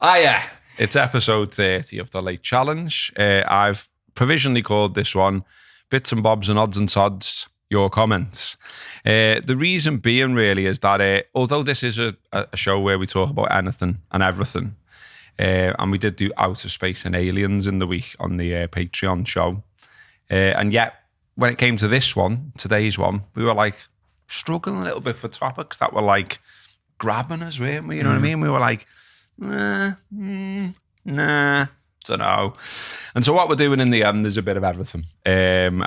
Ah, yeah. It's episode 30 of the Late Challenge. I've provisionally called this one Bits and Bobs and Odds and Sods, Your Comments. The reason being really is that although this is a show where we talk about anything and everything, and we did do Outer Space and Aliens in the week on the Patreon show, and yet when it came to this one, today's one, we were like struggling a little bit for topics that were like grabbing us, weren't we? You know what I mean? We were like, nah, don't know. And so what we're doing in the end is a bit of everything. And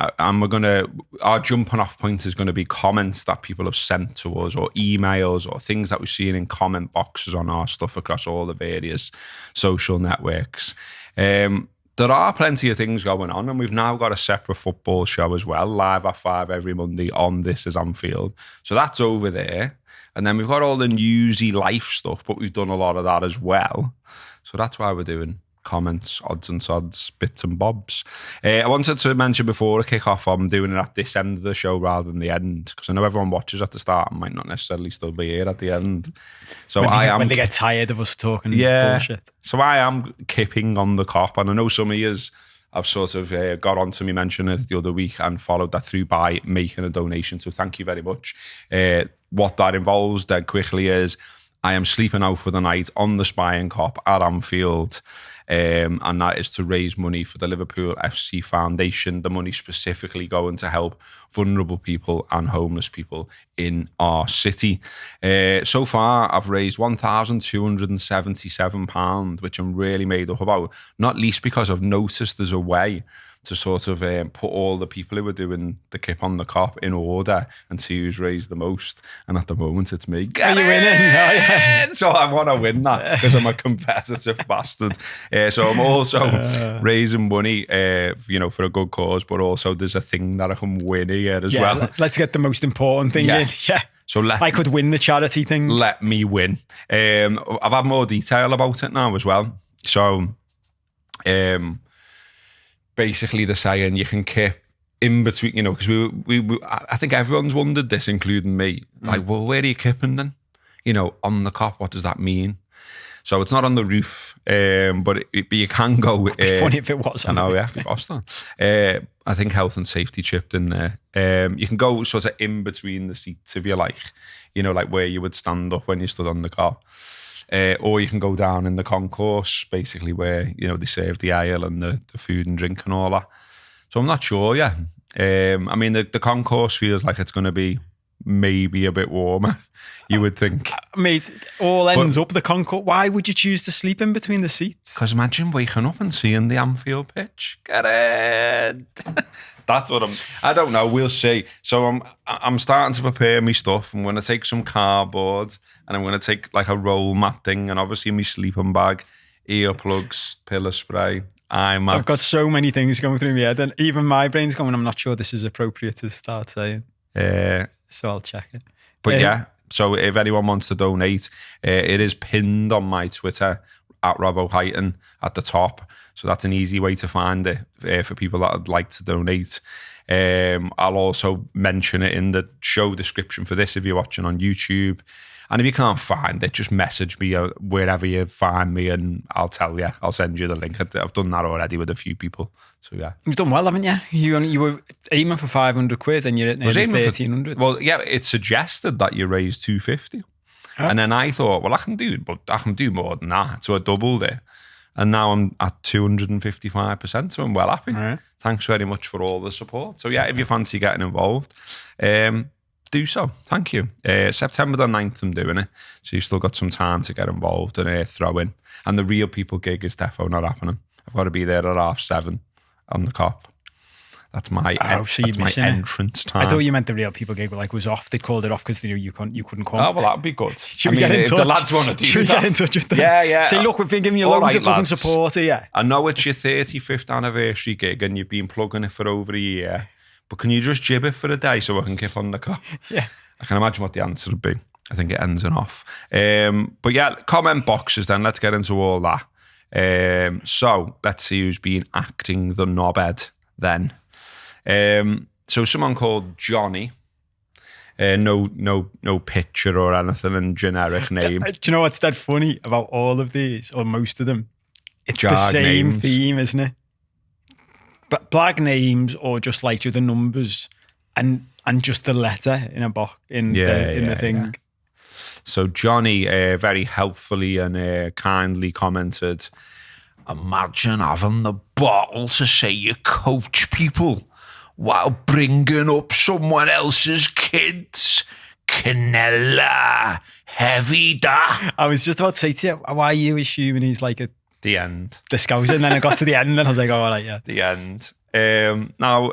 our jumping off point is going to be comments that people have sent to us, or emails, or things that we've seen in comment boxes on our stuff across all the various social networks. There are plenty of things going on, and we've now got a separate football show as well, live at 5 every Monday on This Is Anfield. So that's over there. And then we've got all the newsy life stuff, but we've done a lot of that as well. So that's why we're doing comments, odds and sods, bits and bobs. I wanted to mention before I kick off, I'm doing it at this end of the show rather than the end, because I know everyone watches at the start and might not necessarily still be here at the end. So when they get tired of us talking bullshit. So I am kipping on the cop, and I know some of yous have sort of got onto me mentioning it the other week and followed that through by making a donation. So thank you very much. What that involves dead quickly is I am sleeping out for the night on the Spying Cop at Anfield. And that is to raise money for the Liverpool FC Foundation, the money specifically going to help vulnerable people and homeless people in our city. So far, I've raised £1,277, which I'm really made up about, not least because I've noticed there's a way to sort of put all the people who are doing the Kip on the Kop in order and see who's raised the most. And at the moment, it's me. Are you winning? Oh, yeah. So I want to win that because I'm a competitive bastard. So I'm also raising money, for a good cause, but also there's a thing that I can win here as well. Let's get the most important thing in. Yeah. So I could win the charity thing. Let me win. I've had more detail about it now as well. So, basically they're saying you can kip in between, because we I think everyone's wondered this, including me. Like, well, where are you kipping then? On the cop, what does that mean? So it's not on the roof, but you can go. It'd be funny if it was. I know, yeah, Boston. I think health and safety chipped in there. You can go sort of in between the seats if you like, like where you would stand up when you stood on the car. Or you can go down in the concourse, basically where, they serve the ale and the food and drink and all that. So I'm not sure, yeah. I mean, the concourse feels like it's going to be maybe a bit warmer, you would think. Mate, all ends up the concourse. Why would you choose to sleep in between the seats? Because imagine waking up and seeing the Anfield pitch. Get it. That's what I don't know, we'll see. So I'm starting to prepare my stuff. I'm going to take some cardboard and I'm going to take like a roll mat thing and obviously my sleeping bag, earplugs, pillow spray, eye mats. I've got so many things going through my head and even my brain's going, I'm not sure this is appropriate to start saying. So I'll check it. But yeah, so if anyone wants to donate, it is pinned on my Twitter at Robbo Heighton at the top. So that's an easy way to find it for people that would like to donate. I'll also mention it in the show description for this if you're watching on YouTube. And if you can't find it, just message me wherever you find me and I'll tell you. I'll send you the link. I've done that already with a few people. So yeah. You've done well, haven't you? You were aiming for 500 quid and you're at nearly 1,300. Well, yeah, it suggested that you raise 250. And then I thought, well, I can do more than that. So I doubled it. And now I'm at 255%. So I'm well happy. Right. Thanks very much for all the support. So yeah, if you fancy getting involved, do so. Thank you. September the 9th, I'm doing it. So you've still got some time to get involved and throw in. And the Real People gig is definitely not happening. I've got to be there at 7:30 on the Kop. That's my entrance time. I thought you meant the Real People gig was off. They called it off because you couldn't come. Oh, well, that'd be good. Should we get in touch? If the lads want to do Should we get in touch with them? Yeah. Say, look, we've been giving you loads of fucking support here. I know it's your 35th anniversary gig and you've been plugging it for over a year, but can you just jib it for a day so I can Kip on the Kop? Yeah. I can imagine what the answer would be. I think it ends in off. But yeah, comment boxes then. Let's get into all that. So let's see who's been acting the knobhead then. So someone called Johnny No picture or anything and generic name. Do you know what's that funny about all of these, or most of them? It's Jag the same names. theme, isn't it? But black names, or just like the numbers and just the letter in a box in the thing. Yeah. So Johnny very helpfully and kindly commented, "Imagine having the bottle to say you coach people while bringing up someone else's kids. Canella, heavy da." I was just about to say to you, why are you assuming he's like The end. the scouser? And then I got to the end and I was like, oh, all right, yeah. The end. Now,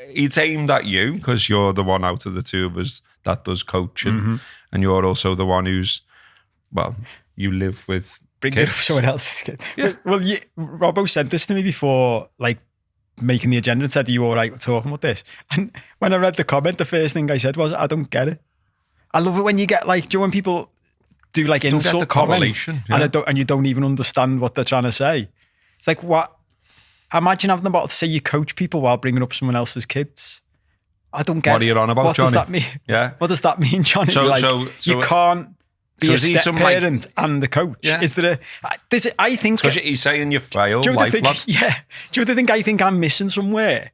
it's aimed at you because you're the one out of the two of us that does coaching. And you're also the one who's, well, you live with Bring it up kids. someone else's kid. Yeah. Well, Robbo sent this to me before, like, making the agenda and said, are you all right with talking about this? And when I read the comment, the first thing I said was, I don't get it. I love it when you get, like, do you know when people do, like, Don't get insult the comments correlation, yeah. and you don't even understand what they're trying to say? It's like, what? Imagine having the bottle to say you coach people while bringing up someone else's kids. I don't get it. What are you on about, What Johnny? does that mean? Yeah. What does that mean, Johnny? So- like, so- you can't be so a is he step some, like- parent and the coach. Yeah. Is there I think... Because he's saying you failed, Do you know life, the lad. thing, yeah. Do you know the thing I think I'm missing somewhere?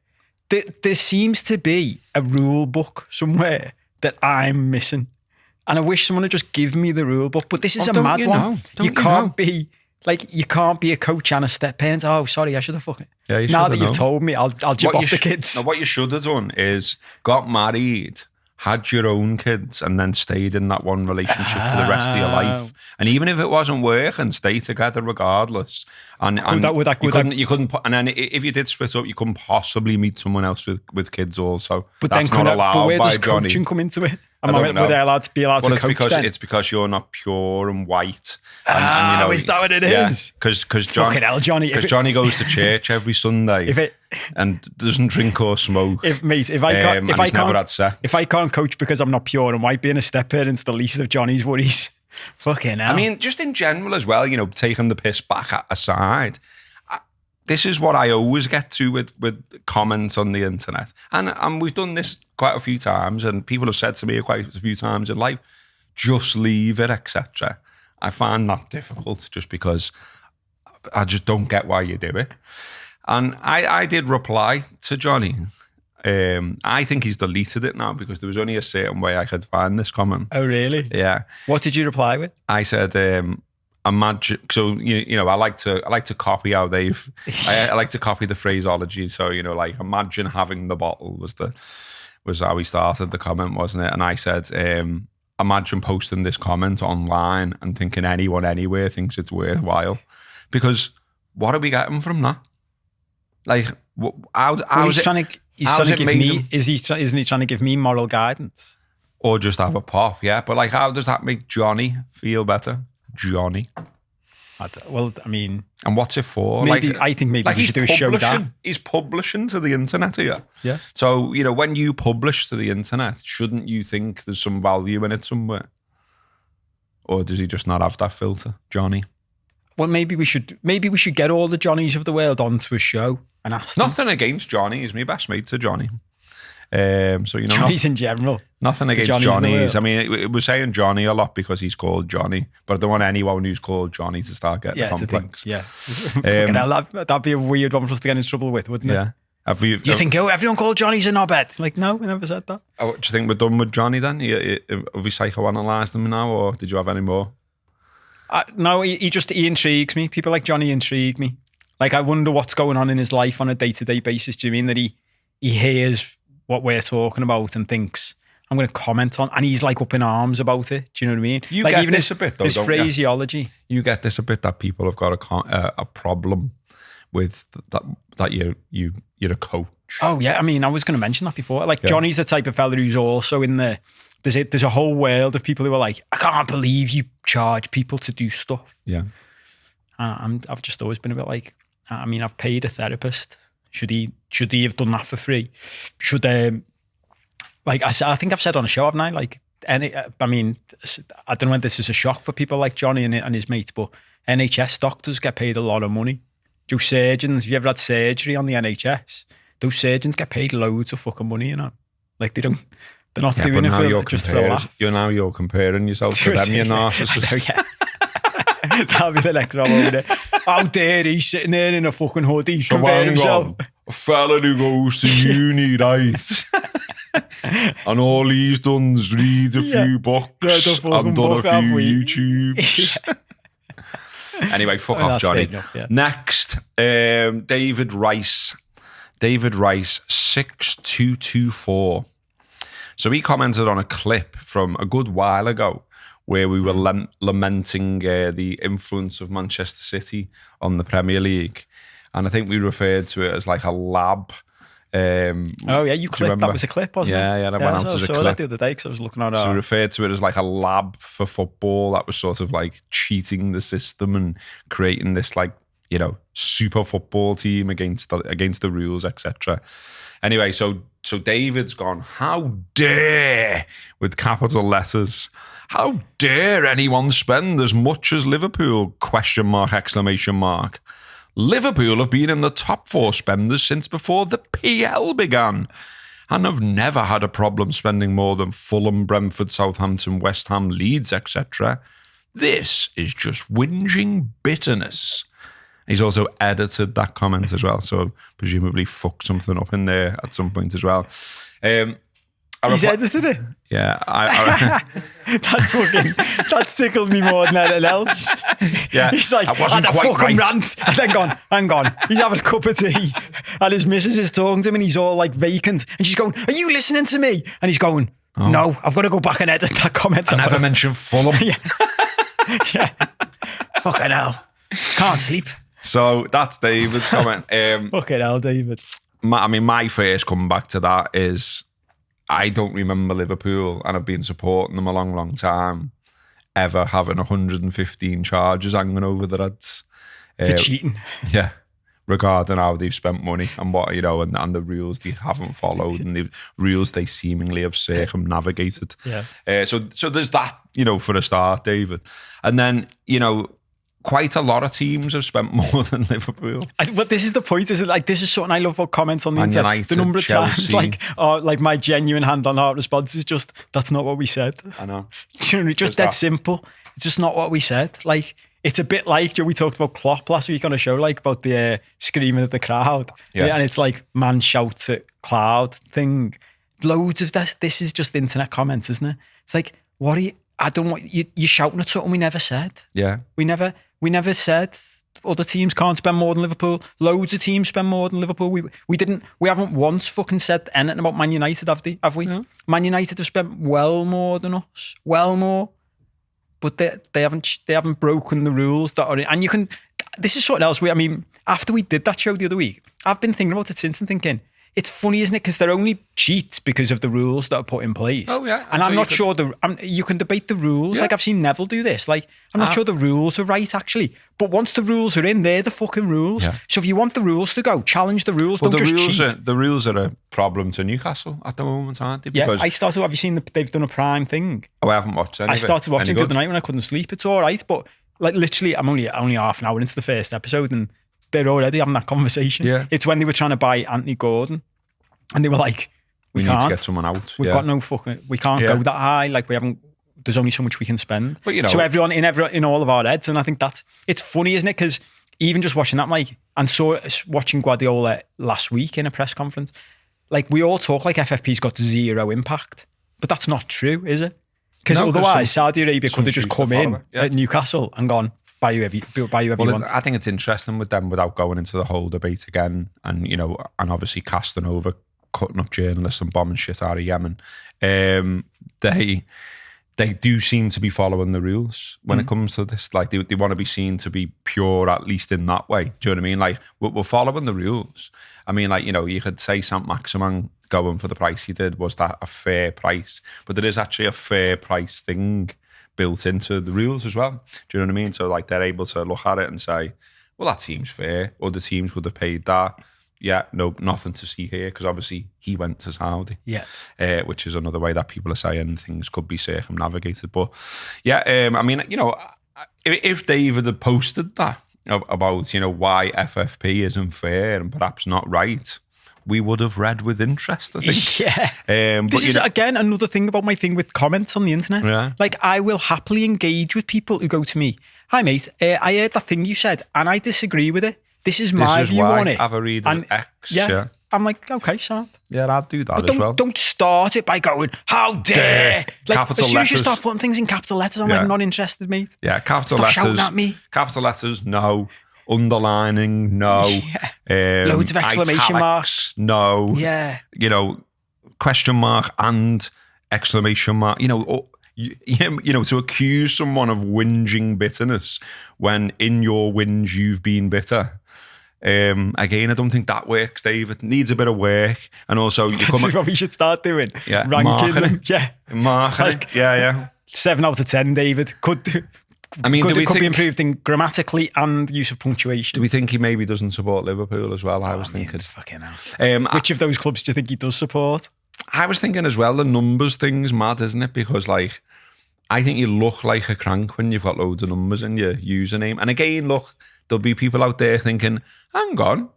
There seems to be a rule book somewhere that I'm missing. And I wish someone would just give me the rule book. But this is a don't mad you one. know? Don't You you can't know? be... Like, you can't be a coach and a step parent. Oh, sorry, I should have fucking... Yeah, you now should that have you've known. told me, I'll jump off the kids. What you should have done is got married, had your own kids, and then stayed in that one relationship for the rest of your life. And even if it wasn't working, stay together regardless. And you couldn't put, and then if you did split up, you couldn't possibly meet someone else with kids also. But that's then not allowed where by does Johnny. coaching come into it? I don't know. Were they allowed to be allowed to It's coach then? because you're not pure and white. And, you know, is that what it is? Because Fucking hell, Johnny. If it- Johnny goes to church every Sunday and doesn't drink or smoke. If I and he's never had sex. if I can't coach because I'm not pure and white, being a step parent's the least of Johnny's worries. Fucking hell. I mean, just in general as well, you know, taking the piss back aside, this is what I always get to with comments on the internet. And we've done this quite a few times, and people have said to me quite a few times in life, just leave it, etc. I find that difficult just because I just don't get why you do it. And I did reply to Johnny. I think he's deleted it now because there was only a certain way I could find this comment. Oh, really? Yeah. What did you reply with? I said, imagine. So you know, I like to copy how they've. I like to copy the phraseology. So you know, like imagine having the bottle was how he started the comment, wasn't it? And I said, imagine posting this comment online and thinking anyone anywhere thinks it's worthwhile, because what are we getting from that? Like, isn't he trying to give me moral guidance? Or just have a pop, yeah? But like, how does that make Johnny feel better? Johnny. I mean... And what's it for? I think maybe we should do a show that. He's publishing to the internet here. Yeah. So, you know, when you publish to the internet, shouldn't you think there's some value in it somewhere? Or does he just not have that filter, Johnny? Well, maybe we should get all the Johnnies of the world onto a show and ask them. Nothing against Johnny. He's my best mate to Johnny. So, you know, Johnnies in general. Nothing against Johnny's. I mean, we're saying Johnny a lot because he's called Johnny, but I don't want anyone who's called Johnny to start getting a complex. Fucking hell, that'd be a weird one for us to get in trouble with, wouldn't it? Yeah. Do you think everyone called Johnny's a knobhead? Like, no, we never said that. Do you think we're done with Johnny then? Have we psychoanalyzed him now, or did you have any more? No, he intrigues me. People like Johnny intrigue me. Like, I wonder what's going on in his life on a day-to-day basis. Do you mean that he hears what we're talking about and thinks, I'm going to comment on, and he's like up in arms about it? Do you know what I mean? You like, get even this a bit though, his don't phraseology. You get this a bit that people have got a problem with that you're a coach. Oh yeah, I mean, I was going to mention that before. Like, Johnny's the type of fella who's also in the. There's a whole world of people who are like, I can't believe you charge people to do stuff. Yeah. I've just always been a bit like, I mean, I've paid a therapist. Should he have done that for free? Should like I think I've said on a show, haven't I? Like, I mean, I don't know whether this is a shock for people like Johnny and his mates, but NHS doctors get paid a lot of money. Do surgeons? Have you ever had surgery on the NHS? Those surgeons get paid loads of fucking money, you know. Like, they don't. They're not doing it for just for a laugh. You're comparing yourself to them, you narcissist. That'll be the next one, won't it? How dare he sitting there in a fucking hoodie comparing himself? A fella who goes to uni, right? And all he's done is read a few books and done a few YouTubes. Anyway, fuck off, Johnny. Enough, yeah. Next, David Rice. David Rice, 6224. So he commented on a clip from a good while ago where we were lamenting the influence of Manchester City on the Premier League. And I think we referred to it as like a lab. You clipped. That was a clip, wasn't it? Yeah, that went out as a clip. I saw that the other day because I was looking at it. So we referred to it as like a lab for football that was sort of like cheating the system and creating this like, you know, super football team against the rules, etc. Anyway, so David's gone, how dare, with capital letters, how dare anyone spend as much as Liverpool, ? Liverpool have been in the top 4 spenders since before the PL began and have never had a problem spending more than Fulham, Brentford, Southampton, West Ham, Leeds, etc. This is just whinging bitterness. He's also edited that comment as well, so presumably fucked something up in there at some point as well. He's edited it? Yeah. That's tickled me more than anything else. Yeah, he's like, I had a fucking rant. And then gone, hang on. He's having a cup of tea and his missus is talking to him and he's all like vacant. And she's going, are you listening to me? And he's going, no, I've got to go back and edit that comment. I never mentioned Fulham. Yeah. Fucking hell. Can't sleep. So that's David's comment. Fucking hell, David. My first coming back to that is I don't remember Liverpool, and I've been supporting them a long, long time, ever having 115 charges hanging over their heads. For cheating. Yeah. Regarding how they've spent money and what, you know, and the rules they haven't followed and the rules they seemingly have circumnavigated. Yeah. So there's that, you know, for a start, David. And then, you know, quite a lot of teams have spent more than Liverpool. But this is the point, isn't it? Like, this is something I love about comments on the internet. United, the number of Chelsea. times, like my genuine hand on heart response is just, that's not what we said. I know. Just dead simple. It's just not what we said. Like, it's a bit like, we talked about Klopp last week on a show, like about the screaming at the crowd. Yeah. And it's like, man shouts at cloud thing. Loads of this is just internet comments, isn't it? It's like, what are you, I don't want, you're shouting at something we never said. Yeah. We never said other teams can't spend more than Liverpool. Loads of teams spend more than Liverpool. We haven't once fucking said anything about Man United, have we? No. Man United have spent well more than us. Well more. But they haven't broken the rules that are in, and you can, this is something else. After we did that show the other week, I've been thinking about it since and thinking, it's funny, isn't it? Because they're only cheats because of the rules that are put in place. Oh, yeah. And I'm not sure you can debate the rules. Yeah. Like, I've seen Neville do this. Like, I'm not sure the rules are right, actually. But once the rules are in, they're the fucking rules. Yeah. So if you want the rules to go, challenge the rules. Don't just cheat. The rules are a problem to Newcastle at the moment, aren't they? Because have you seen they've done a Prime thing? Oh, I haven't watched any I started watching the other night when I couldn't sleep. It's all right. But like, literally, I'm only half an hour into the first episode and they're already having that conversation. Yeah. It's when they were trying to buy Anthony Gordon. And they were like, we can't. Need to get someone out. We've got no fucking, we can't go that high. Like, there's only so much we can spend. But, you know. So everyone, in all of our heads, and I think it's funny, isn't it? Because even just watching that, Mike, and watching Guardiola last week in a press conference, like, we all talk like FFP's got zero impact. But that's not true, is it? Because otherwise, Saudi Arabia could have just come in at Newcastle and gone, buy you every you want. I think it's interesting with them without going into the whole debate again and, you know, and obviously casting over cutting up journalists and bombing shit out of Yemen. They do seem to be following the rules when it comes to this. Like, they want to be seen to be pure, at least in that way. Do you know what I mean? Like, we're following the rules. I mean, like, you know, you could say Saint-Maximin going for the price he did, was that a fair price? But there is actually a fair price thing built into the rules as well. Do you know what I mean? So, like, they're able to look at it and say, well, that seems fair. Other teams would have paid that. Yeah, no, nothing to see here, because obviously he went to Saudi. Yeah. Which is another way that people are saying things could be circumnavigated. But yeah, I mean, you know, if David had posted that about, you know, why FFP isn't fair and perhaps not right, we would have read with interest, I think. Yeah. This is, again, another thing about my thing with comments on the internet. Yeah. Like, I will happily engage with people who go to me, "Hi, mate, I heard that thing you said, and I disagree with it. This is my view on it. Have a read of X." Yeah. I'm like, okay, Sam. Yeah, I'd do that But as well. Don't start it by going, "How dare!" Like, Capital as soon as you letters. start putting things in capital letters, I'm like, not interested, mate. Yeah, capital Stop letters. shouting at me. Capital letters, no. Underlining, no. Loads of exclamation marks. No. Yeah. You know, question mark and exclamation mark. You know, to accuse someone of whinging bitterness when in your whinge you've been bitter. Again, I don't think that works, Dave. It needs a bit of work, and also you come. That's what we should start doing. Yeah, ranking them. Yeah, marketing. Like, yeah. 7 out of 10, David. Could be improved in grammatically and use of punctuation. Do we think he maybe doesn't support Liverpool as well? I was thinking. Fucking hell. Which of those clubs do you think he does support? I was thinking as well. The numbers thing's mad, isn't it? Because like, I think you look like a crank when you've got loads of numbers in your username. And again, look. There'll be people out there thinking, hang on,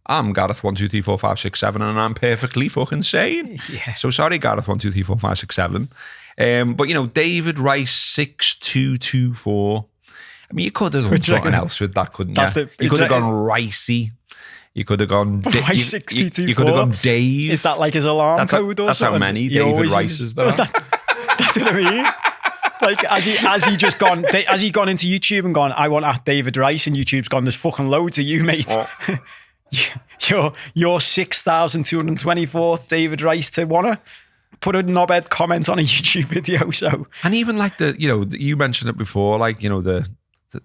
I'm Gareth 1, 2, 3, 4, 5, 6, 7, and I'm perfectly fucking sane. Yeah. So sorry, Gareth 1, 2, 3, 4, 5, 6, 7. But you know, David Rice 6, 2, 2, 4. I mean, you could have done something else with that, couldn't you? You could have gone Ricey. You could have gone. Why 6, 2, 2, 4? You could have gone Dave. Is that like his alarm code or that's something? That's how many David Rices there are. That's what I mean. Like, has he gone into YouTube and gone, "I want at David Rice," and YouTube's gone, "There's fucking loads of you, mate." Oh. You're 6,224th David Rice to wanna put a knobhead comment on a YouTube video. So, and even like you mentioned it before, like, you know,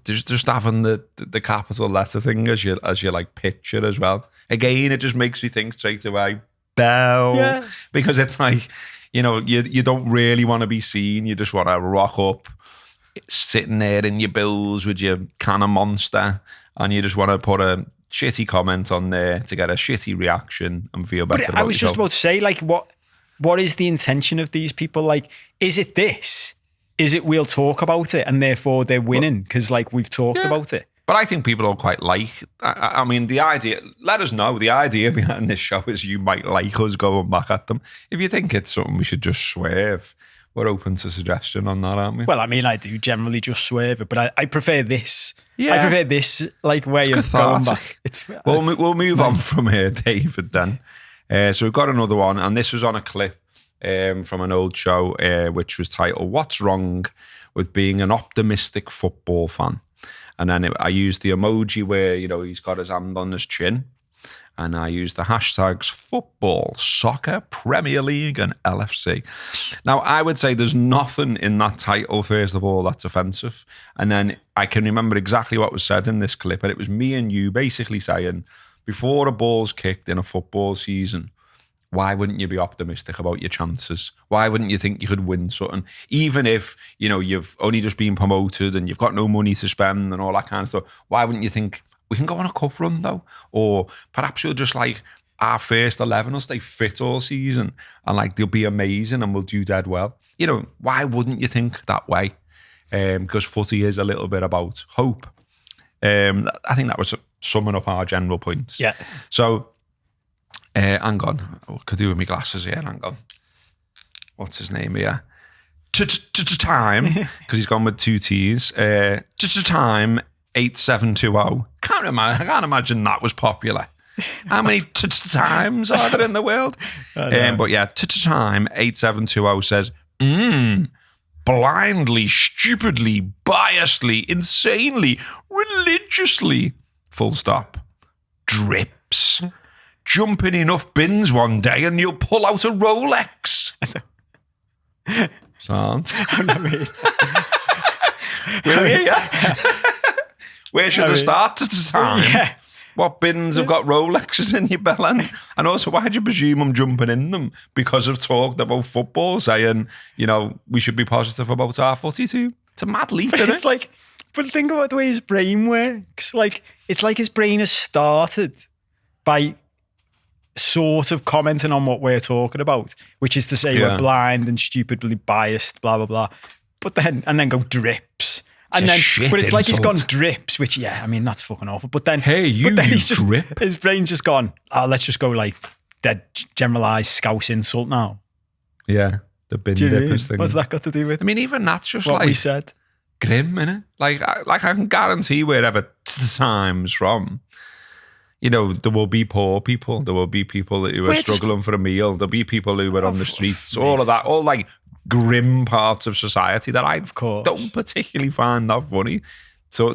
just having the capital letter thing as your like picture as well. Again, it just makes me think straight away, Bell. Yeah. Because it's like, you know, you don't really want to be seen. You just want to rock up, sitting there in your bills with your can of Monster, and you just want to put a shitty comment on there to get a shitty reaction and feel better about yourself. I was just about to say, like, what is the intention of these people? Like, is it this? Is it we'll talk about it and therefore they're winning because, like, we've talked about it? But I think people are quite like, I mean, the idea, let us know, the idea behind this show is you might like us going back at them. If you think it's something we should just swerve, we're open to suggestion on that, aren't we? Well, I mean, I do generally just swerve it, but I prefer this. Yeah. I prefer this, like, way of going back. We'll move on from here, David, then. So we've got another one, and this was on a clip from an old show, which was titled, "What's Wrong with Being an Optimistic Football Fan?" And then I used the emoji where, you know, he's got his hand on his chin. And I used the hashtags football, soccer, Premier League, and LFC. Now, I would say there's nothing in that title, first of all, that's offensive. And then I can remember exactly what was said in this clip. And it was me and you basically saying, before a ball's kicked in a football season, why wouldn't you be optimistic about your chances? Why wouldn't you think you could win something? Even if, you know, you've only just been promoted and you've got no money to spend and all that kind of stuff, why wouldn't you think, we can go on a cup run though? Or perhaps you'll just like, our first 11 will stay fit all season and like they'll be amazing and we'll do dead well. You know, why wouldn't you think that way? Because footy is a little bit about hope. I think that was summing up our general points. Yeah. So, hang on. I could do with my glasses here. Hang on. What's his name here? Time, because he's gone with 2 T's. Time 8720. I can't imagine that was popular. How many times are there in the world? But yeah, Time 8720 says, blindly, stupidly, biasedly, insanely, religiously, full stop, drips. Jump in enough bins one day and you'll pull out a Rolex. Sant. I mean, Will you? Yeah. Where should I start to time? Yeah. What bins have got Rolexes in your belly? And also, why do you presume I'm jumping in them? Because I've talked about football, saying, you know, we should be positive about our footy too. It's a mad leap, isn't it? It's like, but think about the way his brain works. Like, it's like his brain has started by sort of commenting on what we're talking about, which is to say we're blind and stupidly biased, blah, blah, blah. But then, and then go drips. And then, but it's like he's gone drips, which, yeah, I mean, that's fucking awful. But then, hey, you he's just, drip. His brain's just gone, let's just go like dead generalised Scouse insult now. Yeah, the bin Do you know what I mean? dippers thing. What's that got to do with I mean, even that's just what like we said? grim, innit? Like I can guarantee wherever time's from, you know, there will be poor people. There will be people who are struggling for a meal. There'll be people who are on the streets. All of that, all like grim parts of society that I don't particularly find that funny to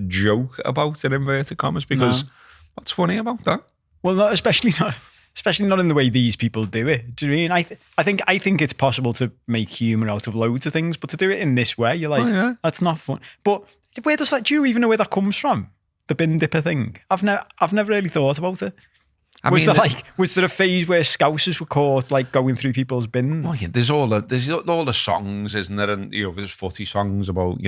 joke about in inverted commas, because what's funny about that? Well, not especially not in the way these people do it. Do you know what I mean? I think it's possible to make humour out of loads of things, but to do it in this way, you're like, that's not fun. But where does that? Do you even know where that comes from? The bin dipper thing. I've never really thought about it. Was there a phase where Scousers were caught like going through people's bins? Oh yeah, there's all the songs, isn't there? And there's footy songs about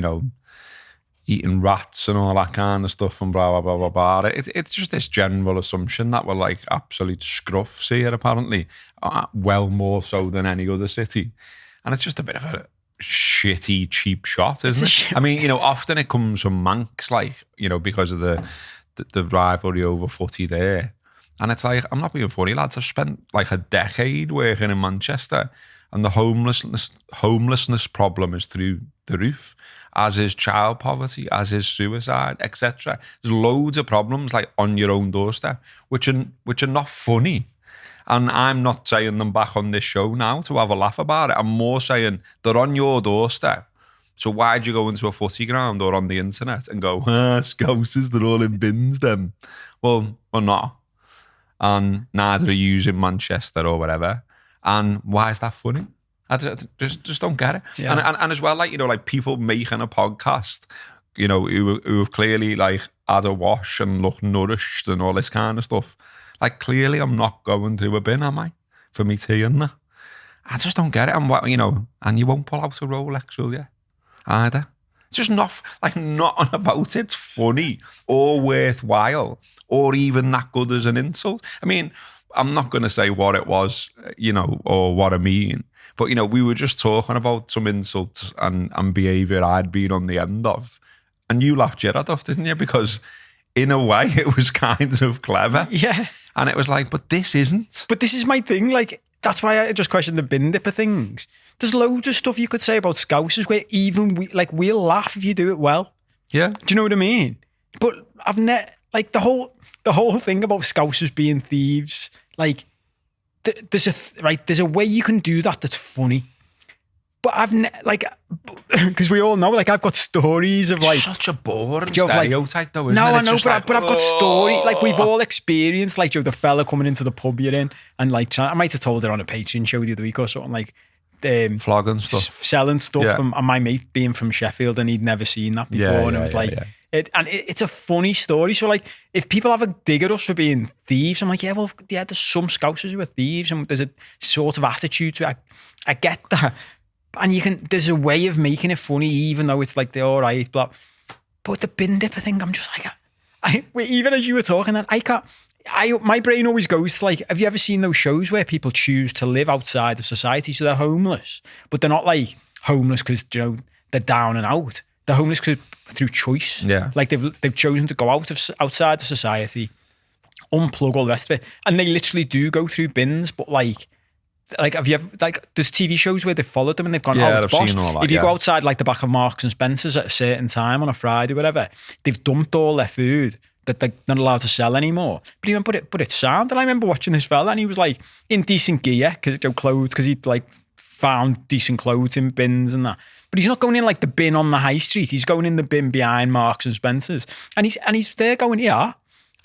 eating rats and all that kind of stuff and blah blah blah blah blah. It's just this general assumption that we're like absolute scruffs here, apparently, well more so than any other city, and it's just a bit of a shitty cheap shot, isn't it? I mean, often it comes from Manx, like because of the rivalry over footy there. And it's like, I'm not being funny, lads. I've spent like a decade working in Manchester, and the homelessness problem is through the roof, as is child poverty, as is suicide, etc. There's loads of problems like on your own doorstep, which are not funny. And I'm not saying them back on this show now to have a laugh about it. I'm more saying they're on your doorstep. So why'd you go into a footy ground or on the internet and go, Scousers, they're all in bins then? Well, we're not. And neither are you in Manchester or whatever. And why is that funny? I just don't get it. Yeah. And as well, like people making a podcast, who have clearly like had a wash and look nourished and all this kind of stuff. Like clearly I'm not going through a bin, am I? For me tea and that. I just don't get it. And and you won't pull out a Rolex, will you? Either. It's just nothing about it's funny or worthwhile or even that good as an insult. I mean, I'm not going to say what it was, or what I mean, but, we were just talking about some insults and behaviour I'd been on the end of. And you laughed your head off, didn't you? Because in a way it was kind of clever. Yeah. And it was like, but this isn't. But this is my thing. Like, that's why I just questioned the bin dipper things. There's loads of stuff you could say about Scousers where even we'll laugh if you do it well. Yeah. Do you know what I mean? But I've the whole thing about Scousers being thieves. Like, there's a way you can do that that's funny. But because we all know, like, I've got stories of like such a boring stereotype, though. Isn't no, it? I know, but I've got stories. Like, we've all experienced, like, the fella coming into the pub you're in, and like, I might have told it on a Patreon show the other week or something, like, flogging stuff, selling stuff, and my mate being from Sheffield, and he'd never seen that before, and it was like. It's a funny story. So, like, if people have a dig at us for being thieves, I'm like, there's some Scousers who are thieves, and there's a sort of attitude to it. I get that. And there's a way of making it funny, even though it's like, they're all right, blah. But the bin dipper thing, I'm just like, even as you were talking, that my brain always goes to, like, have you ever seen those shows where people choose to live outside of society? So they're homeless, but they're not like homeless because, they're down and out. They're homeless through choice. Yeah. Like they've chosen to go outside of society, unplug all the rest of it. And they literally do go through bins, but like have you ever, like, there's TV shows where they've followed them and they've gone, I've seen all that, if you go outside like the back of Marks and Spencer's at a certain time on a Friday or whatever, they've dumped all their food that they're not allowed to sell anymore. But it's sound. And I remember watching this fella and he was like in decent gear, because he'd like found decent clothes in bins and that. But he's not going in like the bin on the high street. He's going in the bin behind Marks and Spencer's. And he's there going, yeah.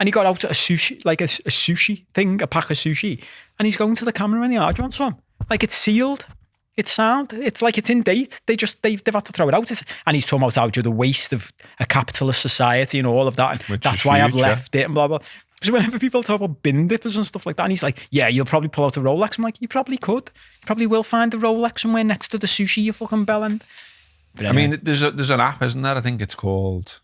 And he got out a sushi, like a sushi thing, a pack of sushi. And he's going to the camera and, do you want some? Like, it's sealed. It's sound. It's like it's in date. They've had to throw it out. And he's talking about how the waste of a capitalist society and all of that. And that's why I've left it and blah, blah. So whenever people talk about bin dippers and stuff like that, and he's like, yeah, you'll probably pull out a Rolex. I'm like, you probably could. You probably will find a Rolex somewhere next to the sushi, you fucking bellend. I mean, there's an app, isn't there? I think it's called...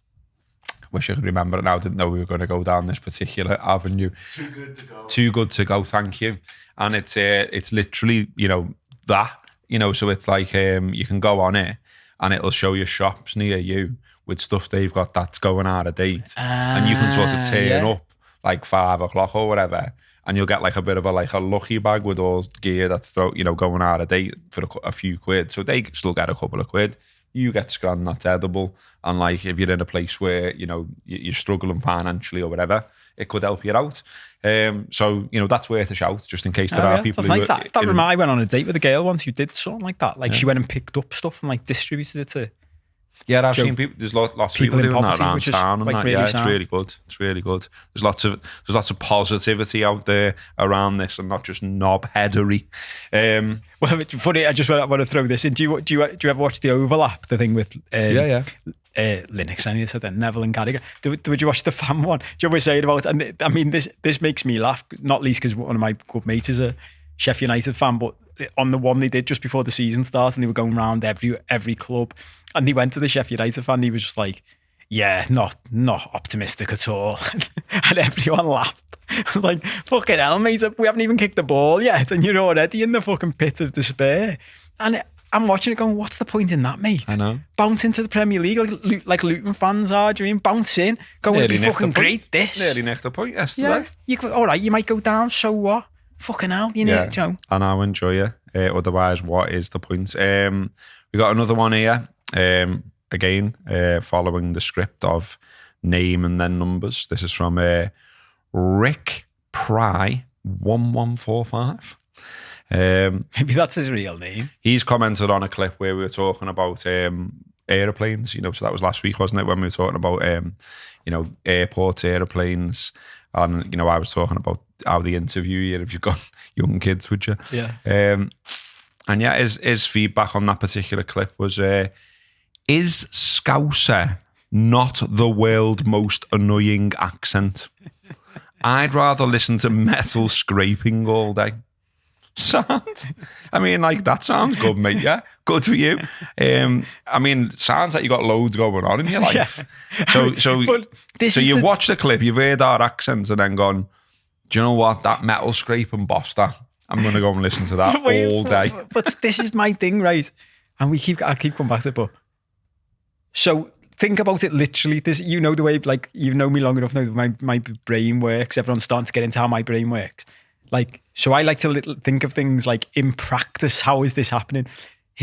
Wish I could remember it now. Didn't know we were going to go down this particular avenue. Too good to go. Too good to go. Thank you. And it's literally that so it's like you can go on it and it'll show you shops near you with stuff they've got that's going out of date, and you can sort of turn up like 5 o'clock or whatever, and you'll get like a bit of a lucky bag with all gear that's going out of date for a few quid. So they still get a couple of quid. You get scran that's edible, and like if you're in a place where you're struggling financially or whatever, it could help you out. So that's worth a shout, just in case there are people. That's nice. I went on a date with a girl once who did something like that. Like she went and picked up stuff and like distributed it to. Yeah, I've seen people. There's lots of people doing that around town, and like that. It's really good. It's really good. There's lots of positivity out there around this, and not just knobheadery. Well, it's funny. I just want to throw this in. Do you ever watch The Overlap? The thing with Linux, and you said that Neville and Carragher. Did you watch the fan one? Do you ever say it about? And I mean, this makes me laugh, not least because one of my good mates is a Sheffield United fan, but on the one they did just before the season started, and they were going around every club, and he went to the Sheffield United fan, and he was just like, yeah, not optimistic at all. And everyone laughed. I was like, fucking hell, mate, we haven't even kicked the ball yet, and you're already in the fucking pit of despair. And I'm watching it going, what's the point in that, mate? I know. Bounce into the Premier League like Luton fans are, do you mean? Bounce in, go and be fucking great, this. Nearly nicked the point yesterday. Yeah, all right, you might go down, so what? Fucking hell, you know. And I'll enjoy it. Otherwise, what is the point? We got another one here. Again, following the script of name and then numbers. This is from Rick Pry 1145. Maybe that's his real name. He's commented on a clip where we were talking about aeroplanes. So that was last week, wasn't it? When we were talking about airports, aeroplanes. And, I was talking about how they interview you if you've got young kids, would you? Yeah. And yeah, his feedback on that particular clip was, is Scouser not the world's most annoying accent? I'd rather listen to metal scraping all day. Sound? I mean, like, that sounds good, mate, yeah? Good for you. I mean, sounds like you got loads going on in your life. Yeah. So you've watched the clip, you've heard our accents, and then gone, do you know what? That metal scraping boss, I'm going to go and listen to that all day. But this is my thing, right? And I keep coming back to it, but so think about it literally. This, the way, like, you've known me long enough now that my brain works. Everyone's starting to get into how my brain works. Like, so I like to think of things like in practice. How is this happening?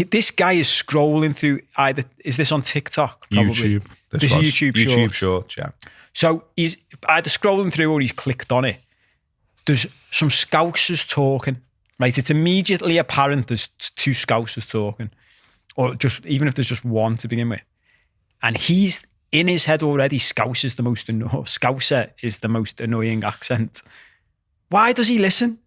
This guy is scrolling through is this on TikTok? Probably. YouTube. This is YouTube Shorts, yeah. So he's either scrolling through or he's clicked on it. There's some Scousers talking, right? It's immediately apparent there's two Scousers talking, or just even if there's just one to begin with. And he's in his head already, Scouser is the most annoying accent. Why does he listen?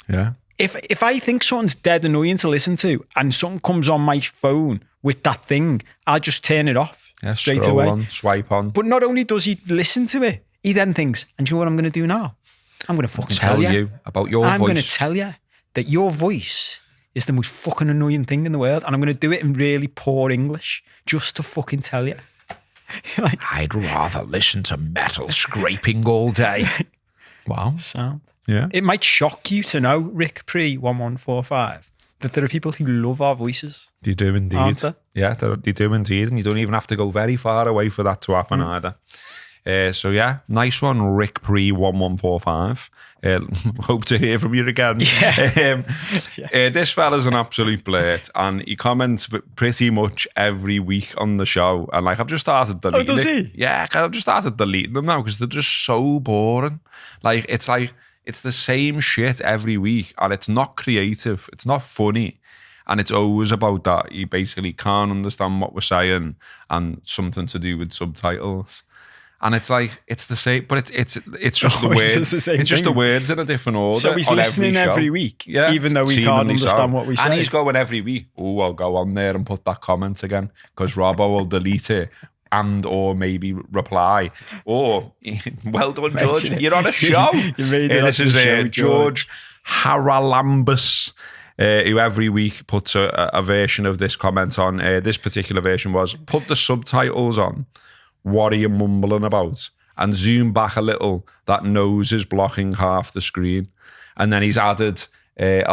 Yeah. If I think something's dead annoying to listen to and something comes on my phone with that thing, I'll just turn it off straight away. On, swipe on. But not only does he listen to it, he then thinks, and do you know what I'm going to do now? I'm going to fucking tell you about your voice. I'm going to tell you that your voice is the most fucking annoying thing in the world, and I'm going to do it in really poor English just to fucking tell you. Like, I'd rather listen to metal scraping all day. Wow. Sound. Yeah. It might shock you to know, Rick Pre 1145, that there are people who love our voices. They do indeed. Aren't they? Yeah, they do indeed. And you don't even have to go very far away for that to happen either. So yeah, nice one, Rick Pre 1145. Hope to hear from you again. Yeah. This fella's an absolute blurt, and he comments pretty much every week on the show. And like, I've just started deleting. Oh, does he? Yeah, I've just started deleting them now because they're just so boring. Like it's the same shit every week, and it's not creative. It's not funny. And it's always about that. You basically can't understand what we're saying, and something to do with subtitles. And it's like, it's the same, but it's just the words. It's just the words in a different order. So he's listening every week, even though he can't understand what we say. And he's going every week, I'll go on there and put that comment again, because Robbo will delete it and or maybe reply. Or, well done, George. You're on a show. This is George Haralambus, who every week puts a version of this comment on. This particular version was, put the subtitles on. What are you mumbling about? And zoom back a little. That nose is blocking half the screen. And then he's added a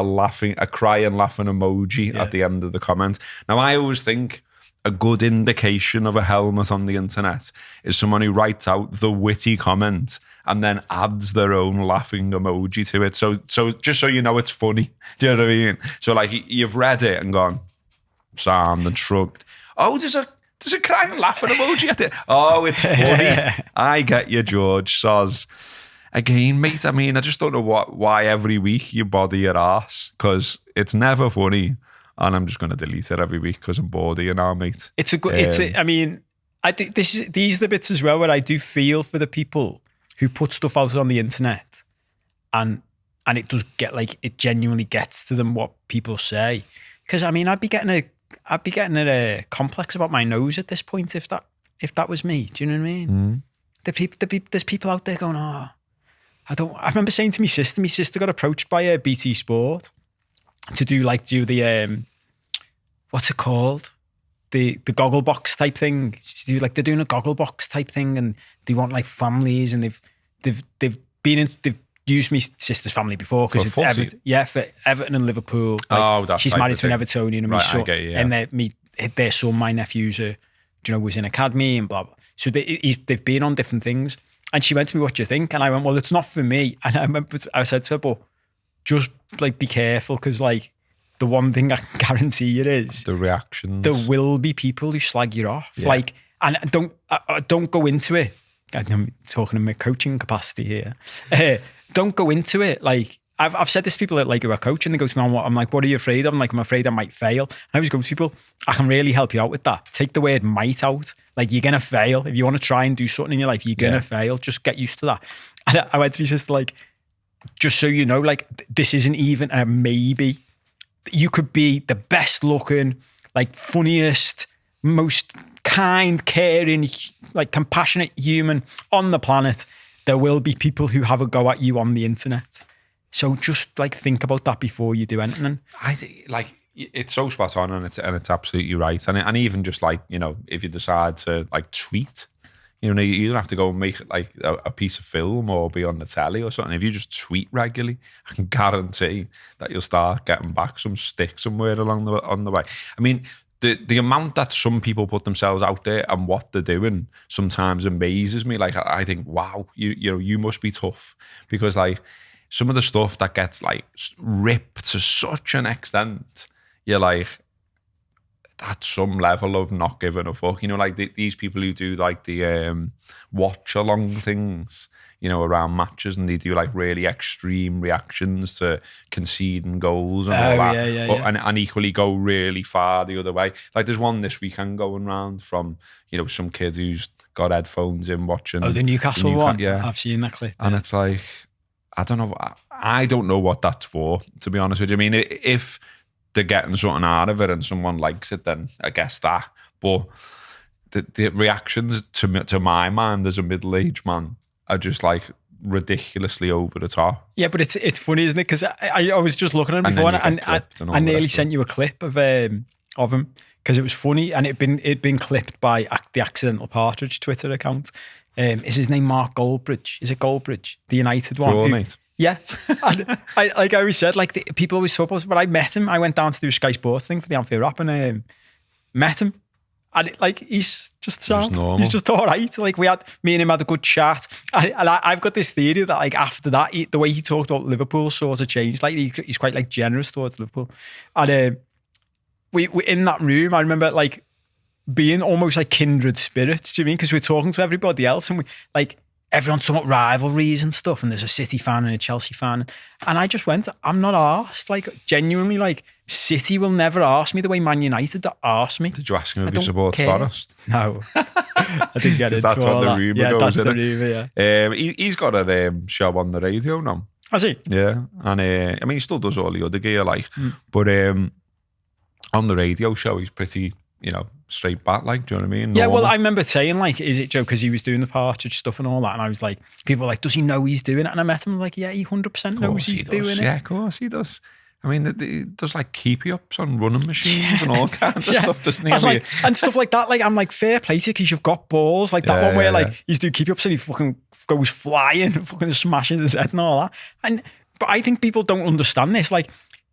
crying, laughing emoji at the end of the comment. Now, I always think a good indication of a helmet on the internet is someone who writes out the witty comment and then adds their own laughing emoji to it. So just so you know it's funny. Do you know what I mean? So like you've read it and gone, sound and shrugged. Oh, there's a crying and laughing emoji at it. Oh, it's funny. I get you, George. Soz. Again, mate, I mean, I just don't know why every week you bother your arse, because it's never funny. And I'm just going to delete it every week because I'm bored of you now, mate. It's a good. I mean, I do. These are the bits as well where I do feel for the people who put stuff out on the internet, and it does get like, it genuinely gets to them what people say. Because I mean, I'd be getting a complex about my nose at this point if that was me. Do you know what I mean? There's people out there going, oh, I remember saying to my sister got approached by BT Sport to do the what's it called? The goggle box type thing. They're doing a goggle box type thing, and they want like families, and they've used my sister's family before because for Everton and Liverpool. Like, she's married to an Evertonian, and my son, and their son, my nephew's was in academy and blah blah. So they've been on different things, and she went to me, "What do you think?" And I went, "Well, it's not for me." And I said to her, "But just like be careful, because like the one thing I can guarantee you is the reactions. There will be people who slag you off. Yeah. Like, and don't go into it. I'm talking in my coaching capacity here. Don't go into it. Like I've said this to people that like who are coaching, they go to me, I'm like, what are you afraid of? I'm like, I'm afraid I might fail. And I always go to people, I can really help you out with that. Take the word might out. Like, you're gonna fail. If you want to try and do something in your life, you're gonna fail. Just get used to that. And I went to my sister, like, just so you know, like, this isn't even a maybe. You could be the best looking, like, funniest, most kind, caring, like, compassionate human on the planet. There will be people who have a go at you on the internet. So just like think about that before you do anything. I think like it's so spot on, and it's absolutely right. And even just like, you know, if you decide to like tweet, you know, you don't have to go and make like a piece of film or be on the telly or something. If you just tweet regularly, I can guarantee that you'll start getting back some stick somewhere on the way. I mean, the amount that some people put themselves out there and what they're doing sometimes amazes me. Like, I think, wow, you must be tough, because like some of the stuff that gets like ripped to such an extent, you're like, that's some level of not giving a fuck. You know, like these people who do like the watch along things, you know, around matches, and they do like really extreme reactions to conceding goals and all that. And equally go really far the other way. Like there's one this weekend going round from, you know, some kid who's got headphones in watching. Oh, the Newcastle one? Yeah. I've seen that clip. And it's like, I don't know what that's for, to be honest with you. I mean, if they're getting something out of it and someone likes it, then I guess that. But the reactions to my mind as a middle-aged man are just like ridiculously over the top. Yeah, but it's funny, isn't it? Because I was just looking at him before, and I nearly sent you a clip of him because it was funny, and it'd been clipped by the Accidental Partridge Twitter account. Is his name Mark Goldbridge? Is it Goldbridge, the United one? Cool, mate. Yeah, and like I always said, like people always talk about, but I met him. I went down to do a Sky Sports thing for the Anfield Wrap, and met him. And he's just sound. He's just all right. Like me and him had a good chat. I've got this theory that like after that, the way he talked about Liverpool sort of changed. Like he's quite like generous towards Liverpool. And we in that room, I remember like being almost like kindred spirits. Do you mean? Because we're talking to everybody else, and we like everyone's talking about rivalries and stuff. And there's a City fan and a Chelsea fan, and I just went, I'm not arsed. Like genuinely, like. City will never ask me the way Man United asked me. Did you ask him if he supports Forest? No. I didn't get into that's all what that. The rumour yeah, goes, that's the rumour, yeah. He's got a show on the radio now. Has he? Yeah. And I mean, he still does all the other gear, like. But on the radio show, he's pretty, you know, straight back, like, do you know what I mean? Yeah, well, I remember saying, like, is it Joe? Because he was doing the Partridge stuff and all that. And I was like, people were like, does he know he's doing it? And I met him, like, yeah, he 100% knows he's doing it. Yeah, of course he does. I mean, he does like keepy-ups on running machines and all kinds of stuff, doesn't he? And stuff like that. Like, I'm like, fair play to you because you've got balls. Like that one where like he's doing keepy-ups and he fucking goes flying and fucking smashes his head and all that. But I think people don't understand this. Like,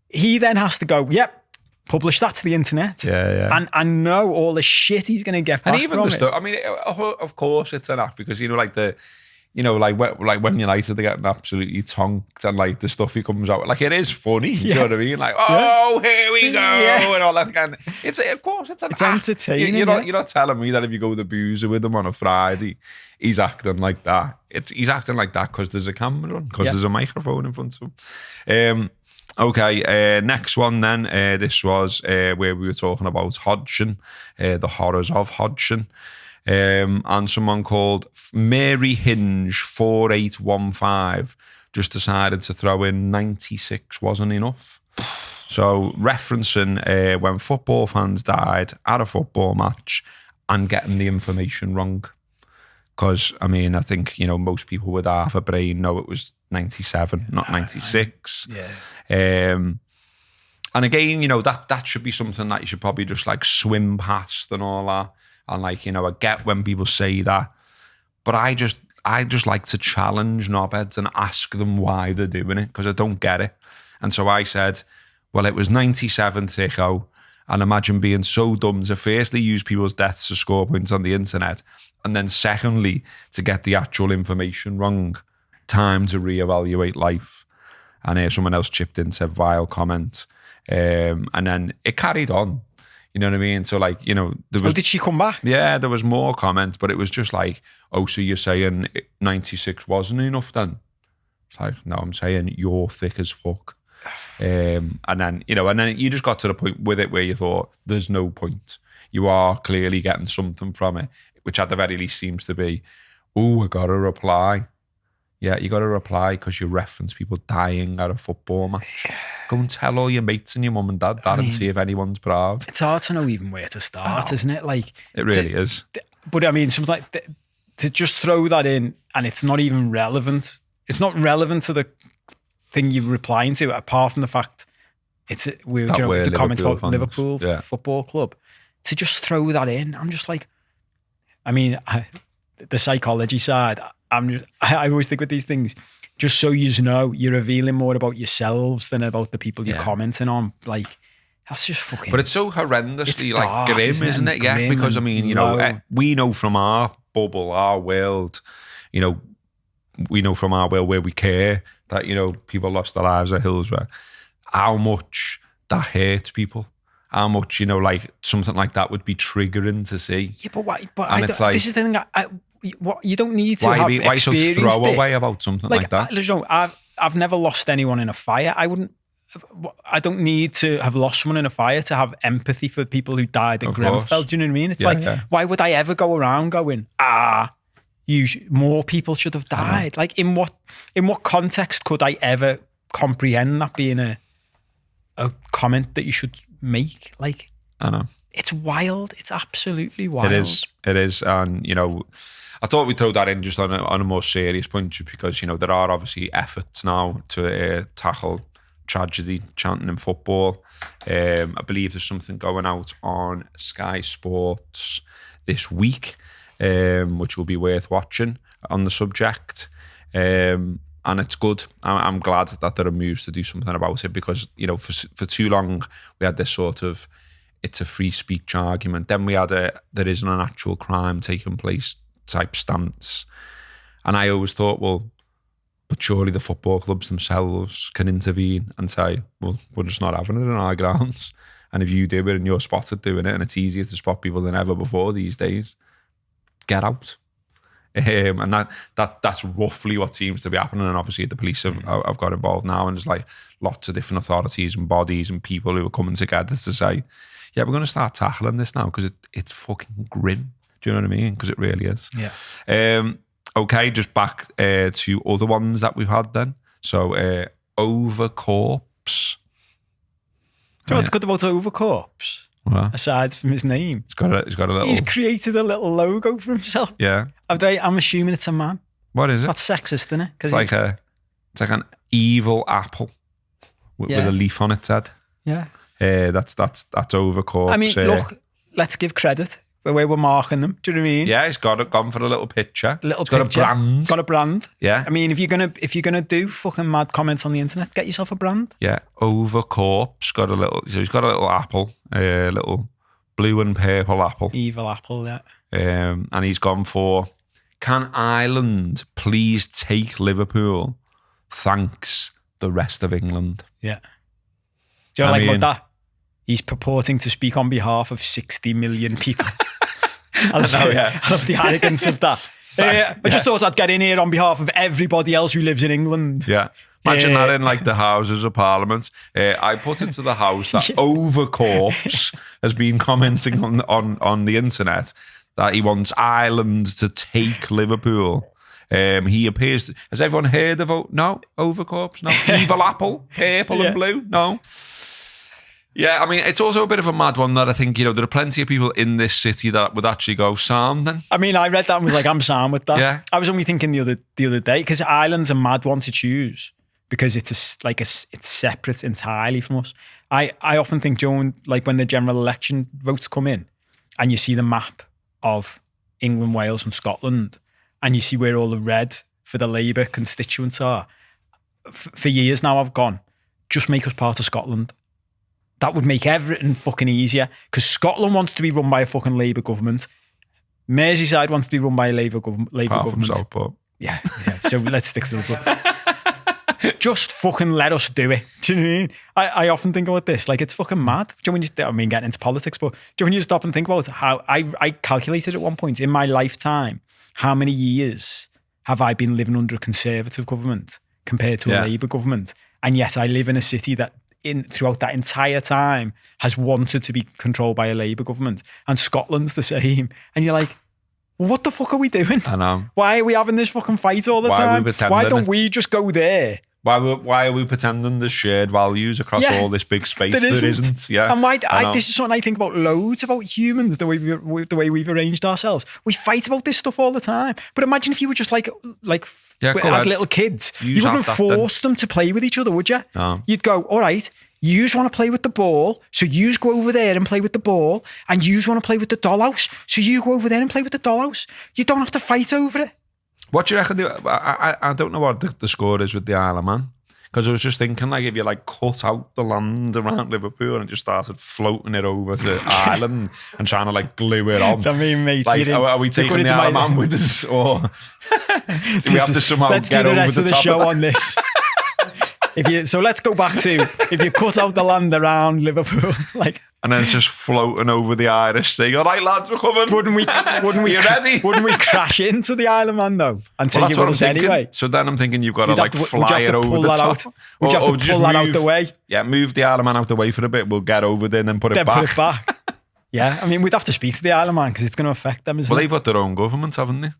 he then has to go, yep, publish that to the internet. Yeah. And I know all the shit he's going to get back And even from the it. stuff, I mean, of course it's an app because, like when United are getting absolutely tonked and like the stuff he comes out with, like it is funny. You know what I mean? Like, here we go, and all that kind of. Of course, it's an app. Entertaining. You're not telling me that if you go to the boozer with him on a Friday, he's acting like that. He's acting like that because there's a camera on, because there's a microphone in front of him. Okay, next one then. This was where we were talking about Hodgson, the horrors of Hodgson. And someone called Mary Hinge 4815 just decided to throw in 96 wasn't enough. So referencing when football fans died at a football match and getting the information wrong. Because, I mean, I think, most people with half a brain know it was 97, not 96. And again, that should be something that you should probably just like swim past and all that. And like, I get when people say that, but I just like to challenge knobheads and ask them why they're doing it, because I don't get it. And so I said, well, it was 97 thicko, and imagine being so dumb to firstly use people's deaths to score points on the internet, and then secondly, to get the actual information wrong. Time to reevaluate life. And someone else chipped in, said vile comment. And then it carried on. You know what I mean? So like, there was... did she come back? Yeah, there was more comments, but it was just like, so you're saying 96 wasn't enough then? It's like, no, I'm saying you're thick as fuck. And then you just got to the point with it where you thought, there's no point. You are clearly getting something from it, which at the very least seems to be, I got a reply. Yeah, you got to reply because you reference people dying at a football match. Go and tell all your mates and your mum and dad that and see if anyone's proud. It's hard to know even where to start, isn't it? Like it really is. But I mean, something like to just throw that in and it's not even relevant. It's not relevant to the thing you're replying to, apart from the fact it's a comment about Liverpool Football Club. To just throw that in, I'm just like, I mean, the psychology side. I always think with these things, just so you know, you're revealing more about yourselves than about the people you're commenting on. Like, that's just fucking... But it's so horrendously it's dark, grim, isn't it? Yeah, because I mean, we know from our bubble, our world, we know from our world where we care that, people lost their lives at Hillsborough, how much that hurts people. How much, something like that would be triggering to see. Yeah, but why? But this is the thing. You don't need to have why so throwaway about something like that? I've never lost anyone in a fire. I don't need to have lost someone in a fire to have empathy for people who died at Grenfell. Do you know what I mean? It's why would I ever go around going, more people should have died? Like, in what context could I ever comprehend that being a comment that you should make? Like, I know. It's wild. It's absolutely wild. It is. And, I thought we'd throw that in just on a more serious point, just because, there are obviously efforts now to tackle tragedy chanting in football. I believe there's something going out on Sky Sports this week, which will be worth watching on the subject. And it's good. I'm glad that there are moves to do something about it, because, for too long we had this sort of, it's a free speech argument. Then we had there isn't an actual crime taking place type stance. And I always thought, well, but surely the football clubs themselves can intervene and say, well, we're just not having it in our grounds. And if you do it and you're spotted doing it, and it's easier to spot people than ever before these days, get out. And that's roughly what seems to be happening. And obviously the police have got involved now, and there's like lots of different authorities and bodies and people who are coming together to say, yeah, we're going to start tackling this now, because it's fucking grim. Do you know what I mean? Because it really is. Yeah. Okay, just back to other ones that we've had then. So, Overcorpse. Do you know what's good about Overcorpse? What? Aside from his name. He's got a little... He's created a little logo for himself. Yeah. I'm assuming it's a man. What is it? That's sexist, isn't it? It's like an evil apple with a leaf on its head. Yeah. That's Overcorpse. I mean, look, let's give credit. the way we're marking them. Do you know what I mean? Yeah, he's gone for a little picture. He's got a brand. Got a brand. Yeah. I mean, if you're gonna do fucking mad comments on the internet, get yourself a brand. Yeah. Over Corp's got a little. So he's got a little apple, a little blue and purple apple. Evil apple, yeah. And he's gone for, can Ireland please take Liverpool? Thanks, the rest of England. Yeah. Do you know about that? He's purporting to speak on behalf of 60 million people. I love the arrogance of that. I just thought I'd get in here on behalf of everybody else who lives in England. Yeah. Imagine that in like the Houses of Parliament. I put it to the House that Over Corpse has been commenting on the internet that he wants Ireland to take Liverpool. He appears to, has everyone heard the vote? No? Over Corpse? No? Evil apple? Purple and blue? No? Yeah, I mean, it's also a bit of a mad one that I think, there are plenty of people in this city that would actually go, Sam then. I mean, I read that and was like, I'm Sam with that. Yeah. I was only thinking the other day, because Ireland's a mad one to choose, because it's separate entirely from us. I often think, Joan, like when the general election votes come in and you see the map of England, Wales and Scotland, and you see where all the red for the Labour constituents are, for years now I've gone, just make us part of Scotland. That would make everything fucking easier, because Scotland wants to be run by a fucking Labour government. Merseyside wants to be run by a Labour government. Southport. Yeah. So let's stick to the just fucking let us do it. Do you know what I mean? I often think about this, like it's fucking mad. Do you know when getting into politics, but do you know when you stop and think about how I calculated at one point in my lifetime, how many years have I been living under a Conservative government compared to a Labour government? And yet I live in a city that throughout that entire time has wanted to be controlled by a Labour government, and Scotland's the same. And you're like, what the fuck are we doing? I know. Why are we having this fucking fight all the time? Why don't we just go there? Why are we pretending there's shared values across all this big space? There isn't. Yeah. And this is something I think about loads about humans, the way we've arranged ourselves. We fight about this stuff all the time. But imagine if you were just like had little kids. You wouldn't force them to play with each other, would you? No. You'd go, all right, you want to play with the ball, so you go over there and play with the ball, and you want to play with the dollhouse, so you go over there and play with the dollhouse. You don't have to fight over it. What do you reckon? I don't know what the score is with the Isle of Man, because I was just thinking, like, if you like cut out the land around Liverpool and just started floating it over to Ireland and trying to like glue it on. I mean, mate, like, are we taking the Isle of Man with us, or do we have to somehow let's get do the over rest the of the top show of on this? So let's go back to, if you cut out the land around Liverpool, like, and then it's just floating over the Irish Sea. All right, lads, we're coming. Wouldn't we you ready? Wouldn't we crash into the Isle of Man though and take it with us anyway? So then I'm thinking you've got to like fly it over the top. Would you have to pull that out the way? Yeah, move the Isle of Man out the way for a bit. We'll get over there and then put it back. Yeah, I mean, we'd have to speak to the Isle of Man because it's going to affect them, isn't it? Well, they've got their own government, haven't they?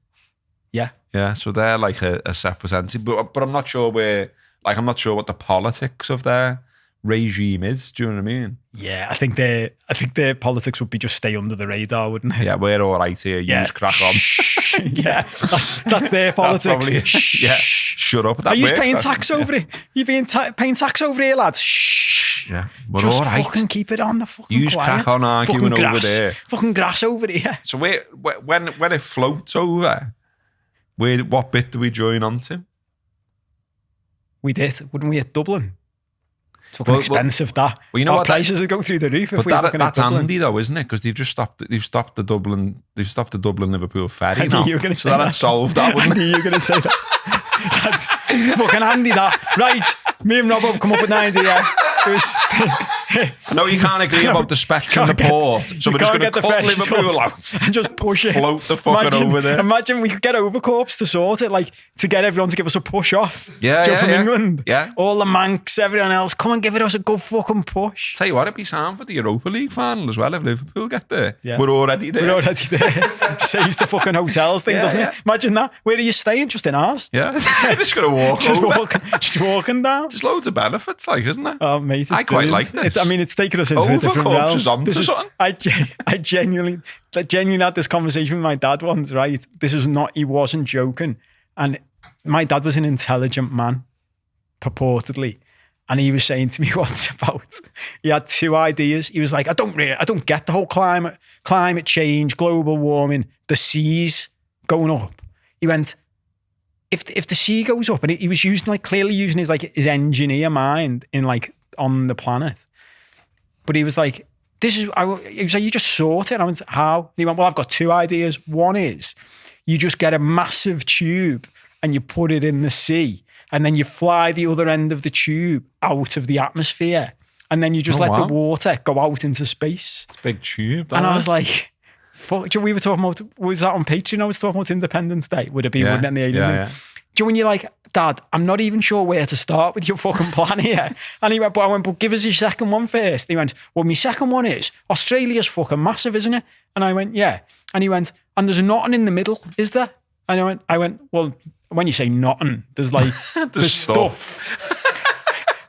Yeah. Yeah, so they're like a separate entity. But I'm not sure I'm not sure what the politics of their regime is. Do you know what I mean? Yeah, I think their politics would be just stay under the radar, wouldn't it? Yeah, we're all right here. You just crack on. Yeah, that's their politics. Shut up. Are you paying tax over it? You paying tax over here, lads? Shh. Yeah, we're just all right. Fucking keep it on the fucking you quiet. crack on arguing over there. Fucking grass over here. So when it floats over, what bit do we join on to? We did, wouldn't we, at Dublin? It's fucking expensive, that. Well, you know our what? prices would go through the roof if we fucking that's handy though, isn't it? Because they've stopped the Dublin Liverpool ferry now. You were so that'd solve that, wouldn't it? I knew you were going to say that. That's fucking handy, that. Right, me and Robbo have come up with an idea. I know you can't agree about the spec and the port, so we're just going to cut Liverpool out and just push it. Float the fucking over there. Imagine we could get Overcorps to sort it, like to get everyone to give us a push off. From England. Yeah. All the Mancs, everyone else, come and give us a good fucking push. Tell you what, it'd be sound for the Europa League final as well if Liverpool get there. Yeah. We're already there. Saves the fucking hotels thing, doesn't it? Imagine that. Where are you staying? Just in ours? Yeah. Just going to walk over. Just walking down. There's loads of benefits, like, isn't there? Oh, mate, I quite like this. It's taken us into a different realm. I genuinely had this conversation with my dad once, right? He wasn't joking. And my dad was an intelligent man, purportedly. And he was saying to me once about, he had two ideas. He was like, I don't get the whole climate change, global warming, the seas going up. He went, if the sea goes up, and he was clearly using his engineer mind in on the planet. But he was like, he was like, you just sort it. I went, how? And he went, well, I've got two ideas. One is you just get a massive tube and you put it in the sea. And then you fly the other end of the tube out of the atmosphere. And then you just let the water go out into space. It's a big tube. And I was like, fuck, we were talking about, was that on Patreon? I was talking about Independence Day. Would it be, wouldn't it, in the alien thing? Do you know when you're like, Dad, I'm not even sure where to start with your fucking plan here. And he went, but give us your second one first. And he went, well, my second one is, Australia's fucking massive, isn't it? And I went, yeah. And he went, and there's nothing in the middle, is there? And I went, well, when you say nothing, there's there's stuff.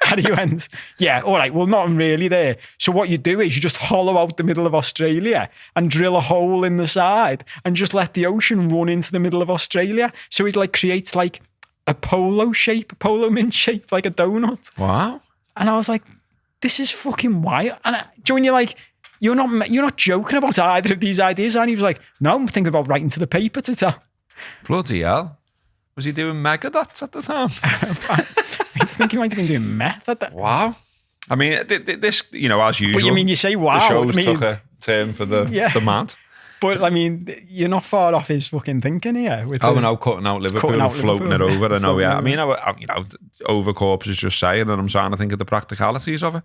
And he went, yeah, all right, well, nothing really there. So what you do is you just hollow out the middle of Australia and drill a hole in the side and just let the ocean run into the middle of Australia. So it creates a polo mint shape, like a donut. Wow. And I was like, this is fucking wild. And do you know when you're not joking about either of these ideas? And he was like, no, I'm thinking about writing to the paper to tell. Bloody hell. Was he doing megadots at the time? I think he might have been doing meth at that. Wow. I mean, this, as usual. But you mean, you say wow. The shows took a turn for the mad. But I mean, you're not far off his fucking thinking here. We're now cutting out Liverpool and floating it over. I know, yeah. I mean, Overcorps is just saying, and I'm trying to think of the practicalities of it.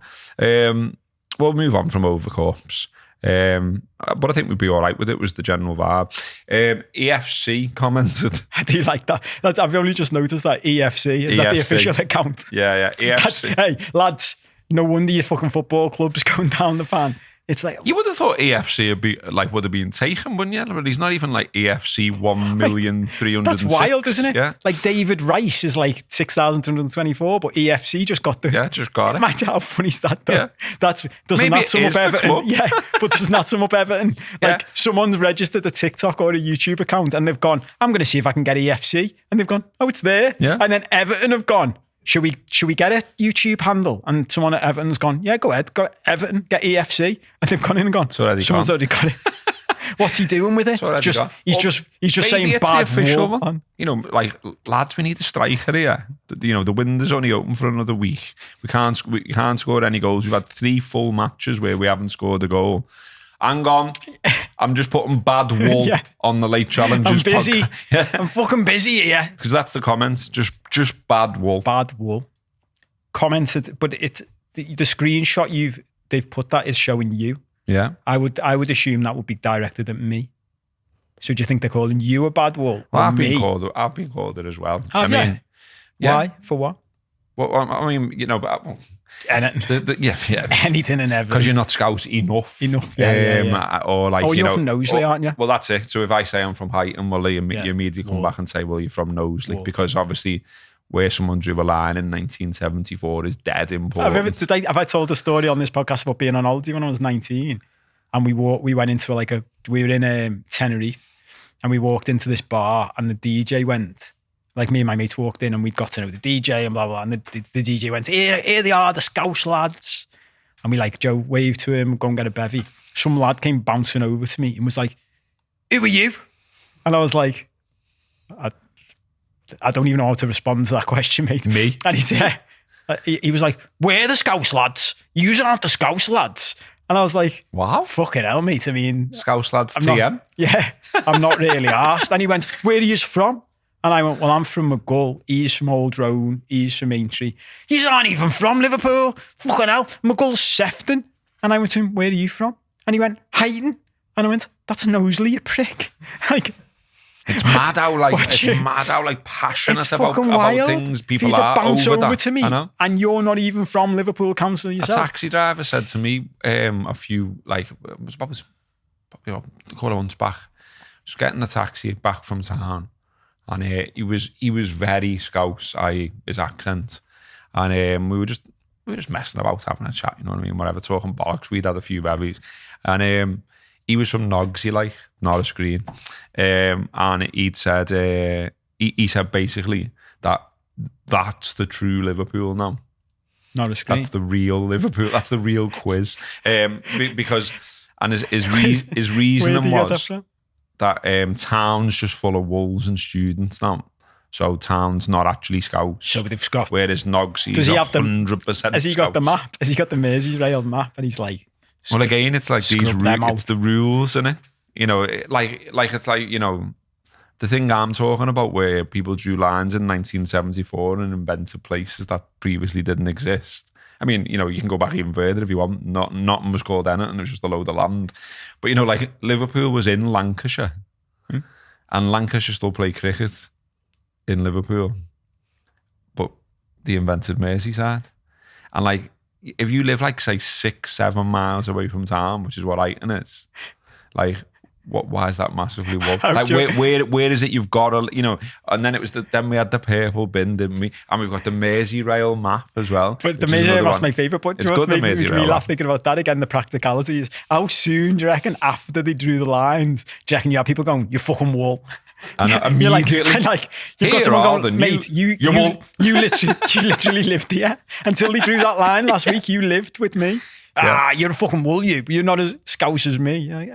We'll move on from Overcorps. But I think we'd be all right with it, was the general vibe. EFC commented. I do like that. I've only just noticed that EFC. Is that the official account? Yeah. EFC. Hey, lads, no wonder your fucking football club's going down the pan. It's like, you would have thought EFC would have been taken, wouldn't you? But he's not even EFC 1,306,000. That's wild, isn't it? Yeah. David Rice is 6,224, but EFC just got just got it. Imagine how funny is that, though? Yeah. Doesn't that sum up Everton? Yeah, but doesn't that sum up Everton? Someone's registered a TikTok or a YouTube account and they've gone, I'm going to see if I can get EFC. And they've gone, oh, it's there. Yeah. And then Everton have gone, should we get a YouTube handle? And someone at Everton's gone, yeah, go ahead, go Everton, get EFC. And they've gone in and gone, someone's already got it. What's he doing with it? He's just saying bad official one. Lads, we need a striker here. The window's only open for another week. We can't score any goals. We've had 3 full matches where we haven't scored a goal. Hang on. I'm just putting bad wool on the Late Challenges. I'm busy. I'm fucking busy here. Because that's the comments. Just bad wool. Bad wool. Commented, but it's the screenshot they've put that is showing you. Yeah. I would assume that would be directed at me. So do you think they're calling you a bad wool? Well, I've been called it as well. Yeah. Why? For what? Well, I mean, Anything. Anything and everything. Because you're not Scouse enough. Yeah. Or you're from Knowsley, aren't you? Well, that's it. So if I say I'm from Highton, well, you immediately come back and say, well, you're from Knowsley. Because obviously where someone drew a line in 1974 is dead important. Have I told a story on this podcast about being on holiday when I was 19? And we went into we were in Tenerife and we walked into this bar and the DJ went, me and my mates walked in and we got to know the DJ and blah, blah, and the DJ went, here they are, the Scouse lads. And we Joe waved to him, go and get a bevy. Some lad came bouncing over to me and was like, who are you? And I was like, I don't even know how to respond to that question, mate. Me? And he was like, we're the Scouse lads. You aren't the Scouse lads. And I was like, wow, fucking hell, mate. I mean, Scouse lads TM? I'm not really arsed. And he went, where are you from? And I went, well, I'm from McGull. He's from Old Roan. He's from Aintree. He's aren't even from Liverpool. Fucking hell. McGull's Sefton. And I went to him, where are you from? And he went, Highton. And I went, that's Knowsley, you prick. It's mad how passionate about things people are bounce over to me. I know. And you're not even from Liverpool Council yourself. A taxi driver said to me a few, it was probably a couple of months back. I was getting a taxi back from town. And he was very Scouse, i.e. his accent. And we were just messing about, having a chat, you know what I mean? Whatever, talking bollocks. We'd had a few bevies. And he was from Nogsy, Norris Green. And he'd said, he said basically that that's the true Liverpool now. Not a screen. That's the real Liverpool. That's the real quiz. Because his reasoning was that town's just full of wolves and students now. So town's not actually Scouts. So they've got. Whereas Noggs, he's 100%. Has he got the map? Has he got the Merseyrail map? And he's like. Well, again, it's like these it's the rules, isn't it? You know, like it's like, you know, the thing I'm talking about where people drew lines in 1974 and invented places that previously didn't exist. I mean, you know, you can go back even further if you want. Nothing was called anything. It was just a load of land. But, you know, like Liverpool was in Lancashire. And Lancashire still play cricket in Liverpool. But they invented Merseyside. And like, if you live like, say, 6-7 miles away from town, which is what Eighton is, like, why is that massively wolf? Like, where is it you've got to, you know? And then it was then we had the purple bin, didn't we? And we've got the Merseyrail map as well. But the Merseyrail was my favourite point. It's good, the Merseyrail. Me laugh thinking about that again. The practicalities. How soon do you reckon after they drew the lines? Do you reckon you have people going, "You fucking wall"? And immediately, you've got someone going, "Mate, you literally lived here until they drew that line last week. You lived with me. Yeah. You're a fucking wool, you. You're not as Scouse as me." Like,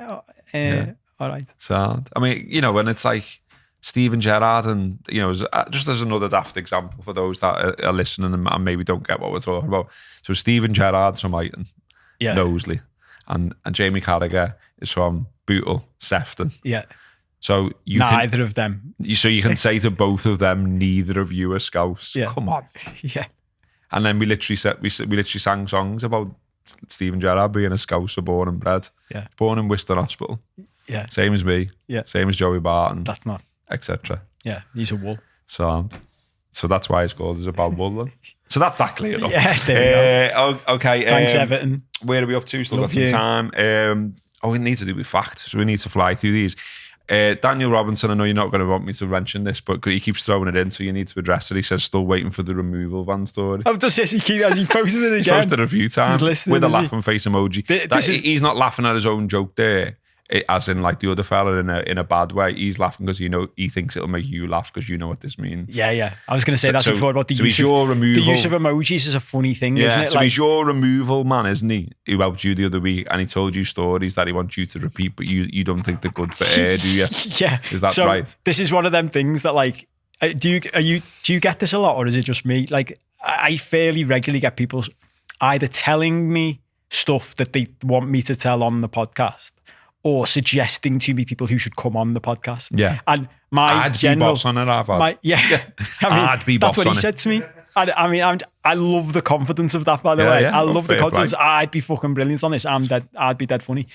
all right. So, I mean, you know, when it's like Steven Gerrard and, you know, just as another daft example for those that are listening and maybe don't get what we're talking about. So Steven Gerrard's from Eighton, Knowsley, and Jamie Carragher is from Bootle, Sefton. Yeah. So neither of them. So you can say to both of them, neither of you are Scouse. Yeah. Come on. Yeah. And then we literally sang songs about Steven Gerrard being a Scouser born and bred. Yeah. Born in Worcester Hospital. Yeah. Same as me. Yeah. Same as Joey Barton. That's not. Etc. Yeah. He's a wool. So that's why it's called as a bad wool then. So that's that clear enough. Yeah, there we go. Okay. Thanks, Everton. Where are we up to? Still got some time. We need to do with facts. So we need to fly through these. Daniel Robinson, I know you're not going to want me to mention this, but he keeps throwing it in, so you need to address it. He says, still waiting for the removal van story. I've just said has he posted it again? He's posted it a few times with a laughing face emoji. He's not laughing at his own joke there, as in like the other fella in a bad way. He's laughing because he thinks it'll make you laugh because you know what this means. Yeah. I was going to say that's before about the use of emojis is a funny thing, isn't it? So he's your removal man, isn't he? Who helped you the other week and he told you stories that he wants you to repeat, but you don't think they're good for air, do you? Yeah. Is that right? This is one of them things that like, do you get this a lot or is it just me? Like, I fairly regularly get people either telling me stuff that they want me to tell on the podcast, or suggesting to me people who should come on the podcast. Yeah. And I'd be boss on it, I've had. I mean, I'd be boss that's what he said to me. I mean, I love the confidence of that, by the way. I love the confidence. I'd be fucking brilliant on this. I'd be dead funny.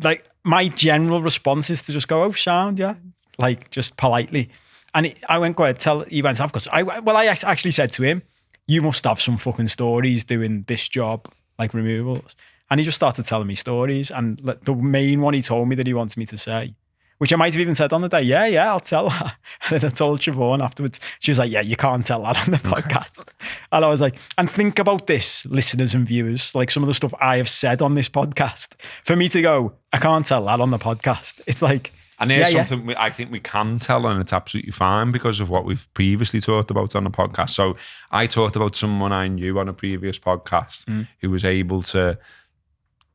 Like, my general response is to just go, "Oh, sound, yeah." Like, just politely. And I went, "Go ahead, he went, "I've got," I actually said to him, "You must have some fucking stories doing this job, like removals." And he just started telling me stories. And the main one he told me that he wants me to say, which I might have even said on the day, yeah, I'll tell her. And then I told Siobhan afterwards, she was like, "Yeah, you can't tell that on the podcast." And I was like, and think about this, listeners and viewers, like some of the stuff I have said on this podcast. For me to go, I can't tell that on the podcast. It's like... And there's something I think we can tell, and it's absolutely fine because of what we've previously talked about on the podcast. So I talked about someone I knew on a previous podcast who was able to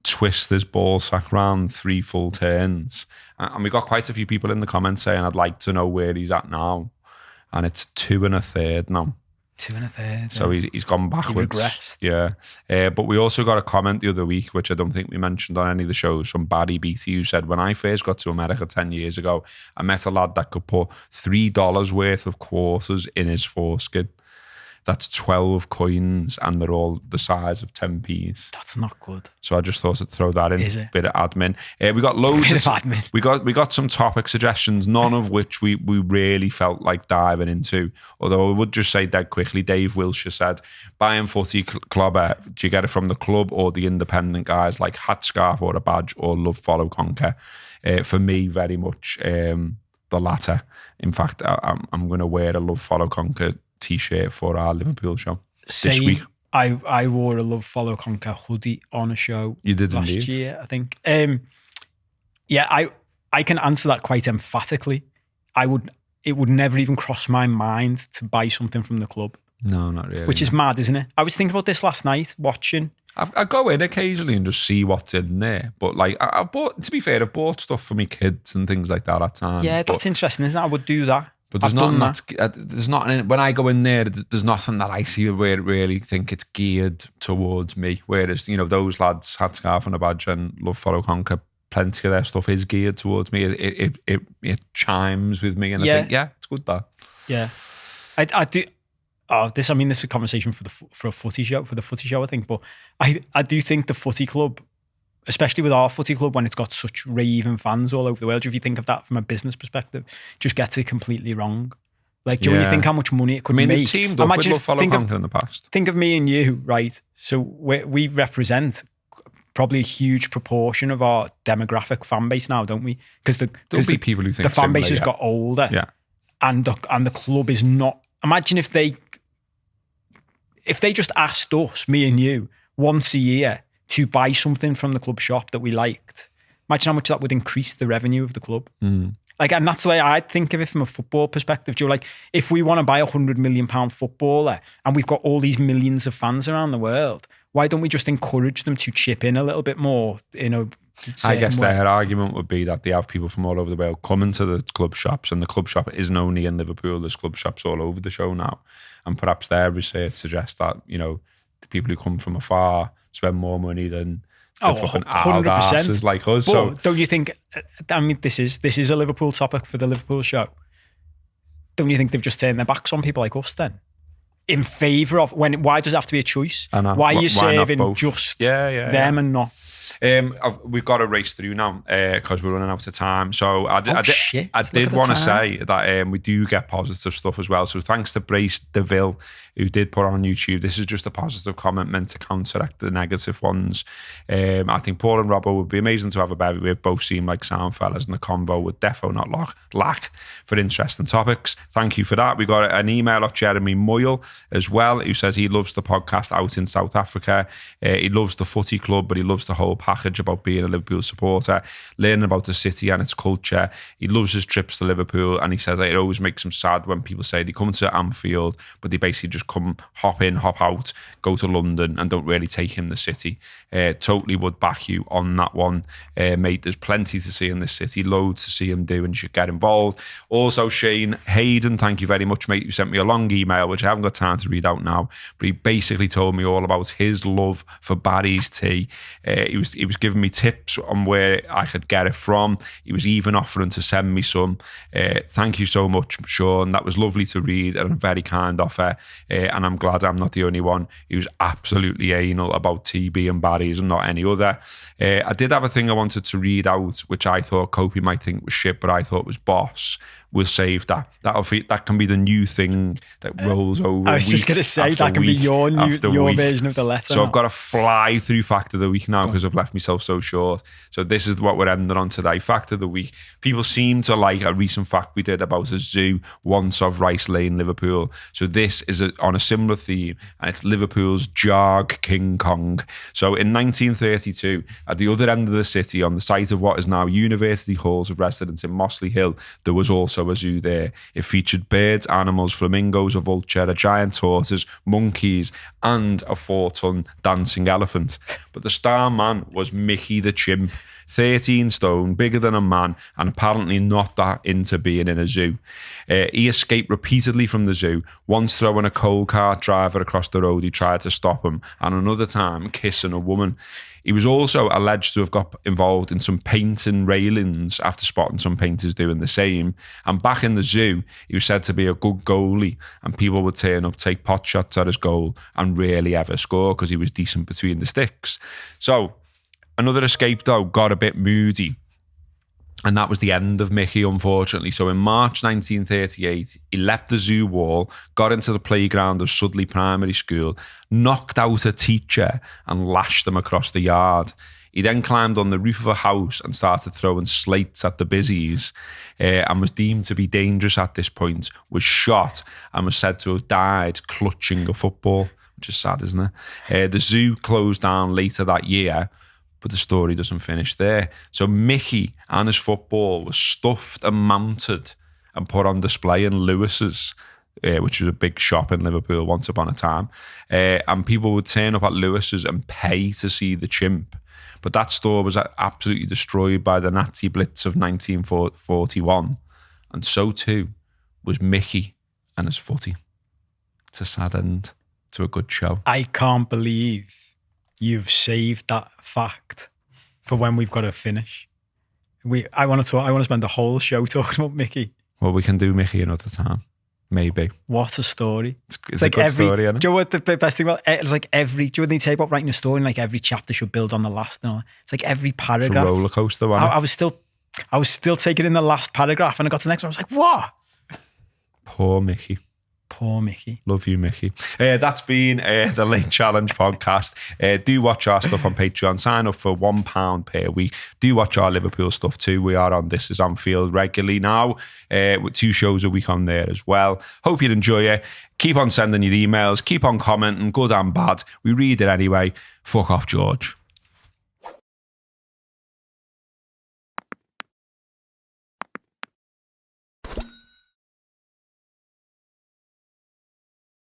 twist this ball sack round 3 full turns. And we got quite a few people in the comments saying, "I'd like to know where he's at now." And it's 2 1/3 now. 2 1/3. So he's gone backwards. He regressed. Yeah. But we also got a comment the other week, which I don't think we mentioned on any of the shows, from Barry Beatty, who said, "When I first got to America 10 years ago, I met a lad that could put $3 worth of quarters in his foreskin. That's 12 coins and they're all the size of 10p's. That's not good. So I just thought I'd throw that in. Is it? Bit of admin. We got loads of admin. We got some topic suggestions, none of which we really felt like diving into. Although I would just say dead quickly, Dave Wilshire said, "Buying footy clubber, do you get it from the club or the independent guys, like hat, scarf or a badge, or love, follow, conquer?" For me, very much the latter. In fact, I'm going to wear a love, follow, conquer t-shirt for our Liverpool show this week. I wore a love, follow, conquer hoodie on a show. You did last indeed. year, I think. I can answer that quite emphatically. It would never even cross my mind to buy something from the club. No, not really. Which is mad, isn't it? I was thinking about this last night, watching. I go in occasionally and just see what's in there. But like, I bought, to be fair, I've bought stuff for my kids and things like that at times. Yeah, that's interesting, isn't it? I would do that. But there's nothing when I go in there, there's nothing that I see where it really think it's geared towards me. Whereas, you know, those lads, Hat Scarf and a Badge and Love Follow Conquer, plenty of their stuff is geared towards me. It chimes with me, and I think, yeah, it's good that. Yeah, I do. Oh, this is a conversation for the footy show, I think. But I do think the footy club, especially with our footy club, when it's got such raving fans all over the world, if you think of that from a business perspective, just gets it completely wrong. Like, do you really think how much money it could make? They've teamed up with Love Follow Conquer in the past. Think of me and you, right? So we represent probably a huge proportion of our demographic fan base now, don't we? Because there'll be people who think the fan base has got older, and the club is not. Imagine if they just asked us, me and you, once a year to buy something from the club shop that we liked. Imagine how much that would increase the revenue of the club. Like, and that's the way I think of it from a football perspective, Joe. Like, if we want to buy £100 million footballer and we've got all these millions of fans around the world, why don't we just encourage them to chip in a little bit more, you know? I guess their argument would be that they have people from all over the world coming to the club shops, and the club shop isn't only in Liverpool, there's club shops all over the show now. And perhaps their research suggests that, you know, the people who come from afar spend more money than the fucking 100% like us. But so don't you think, I mean, this is a Liverpool topic for the Liverpool show. Don't you think they've just turned their backs on people like us then? In favour of, why does it have to be a choice? Why are you serving just them and not? We've got to race through now because we're running out of time. So I did want to say that we do get positive stuff as well. So thanks to Brace DeVille, who did put on YouTube. This is just a positive comment meant to counteract the negative ones. I think Paul and Robbo would be amazing to have a bevy with. Both seem like sound fellas, and the convo would defo not lack for interesting topics. Thank you for that. We got an email off Jeremy Moyle as well, who says he loves the podcast out in South Africa. He loves the footy club, but he loves the whole package about being a Liverpool supporter, learning about the city and its culture. He loves his trips to Liverpool, and he says that it always makes him sad when people say they come to Anfield, but they basically just come, hop in, hop out, go to London, and don't really take in the city. Totally would back you on that one, mate. There's plenty to see in this city, loads to see him do, and you should get involved. Also, Shane Hayden, thank you very much, mate. You sent me a long email, which I haven't got time to read out now, but he basically told me all about his love for Barry's tea. He was giving me tips on where I could get it from. He was even offering to send me some. Thank you so much, Sean. That was lovely to read and a very kind offer. And I'm glad I'm not the only one who's absolutely anal about TB and Barry's and not any other. I did have a thing I wanted to read out, which I thought Kopey might think was shit, but I thought was boss. We'll save that. That can be the new thing that rolls over. I was just going to say that can be your version of the letter. So I've got to fly through fact of the week now because I've left myself so short. So this is what we're ending on today. Fact of the week. People seem to like a recent fact we did about a zoo once of Rice Lane, Liverpool. So this is on a similar theme, and it's Liverpool's Jarg King Kong. So in 1932, at the other end of the city, on the site of what is now University Halls of Residence in Mossley Hill, there was also a zoo there. It featured birds, animals, flamingos, a vulture, a giant tortoise, monkeys, and a 4-ton dancing elephant. But the star man was Mickey the chimp, 13 stone, bigger than a man, and apparently not that into being in a zoo. He escaped repeatedly from the zoo, once throwing a coal cart driver across the road who tried to stop him, and another time kissing a woman. He was also alleged to have got involved in some painting railings after spotting some painters doing the same. And back in the zoo, he was said to be a good goalie, and people would turn up, take pot shots at his goal, and rarely ever score because he was decent between the sticks. So another escape, though, got a bit moody. And that was the end of Mickey, unfortunately. So in March 1938, he leapt the zoo wall, got into the playground of Sudley Primary School, knocked out a teacher and lashed them across the yard. He then climbed on the roof of a house and started throwing slates at the busies, and was deemed to be dangerous at this point, was shot and was said to have died clutching a football, which is sad, isn't it? The zoo closed down later that year, but the story doesn't finish there. So Mickey and his football was stuffed and mounted and put on display in Lewis's which was a big shop in Liverpool once upon a time. And people would turn up at Lewis's and pay to see the chimp. But that store was absolutely destroyed by the Nazi Blitz of 1941. And so too was Mickey and his footy. It's a sad end to a good show. I can't believe you've saved that fact for when we've got to finish. I want to spend the whole show talking about Mickey. Well, we can do Mickey another time. Maybe. What a story. It's like a good story, isn't it? Do you know what the best thing about it? It's like do you know what they say about writing a story? And like every chapter should build on the last. And all. It's like every paragraph. It's a roller coaster, wasn't it? I was still taking in the last paragraph, and I got to the next one. I was like, what? Poor Mickey. Poor Mickey. Love you, Mickey. That's been the Late Challenge podcast. Do watch our stuff on Patreon. Sign up for £1 per week. Do watch our Liverpool stuff too. We are on This Is Anfield regularly now, with 2 shows a week on there as well. Hope you'd enjoy it. Keep on sending your emails. Keep on commenting, good and bad. We read it anyway. Fuck off, George.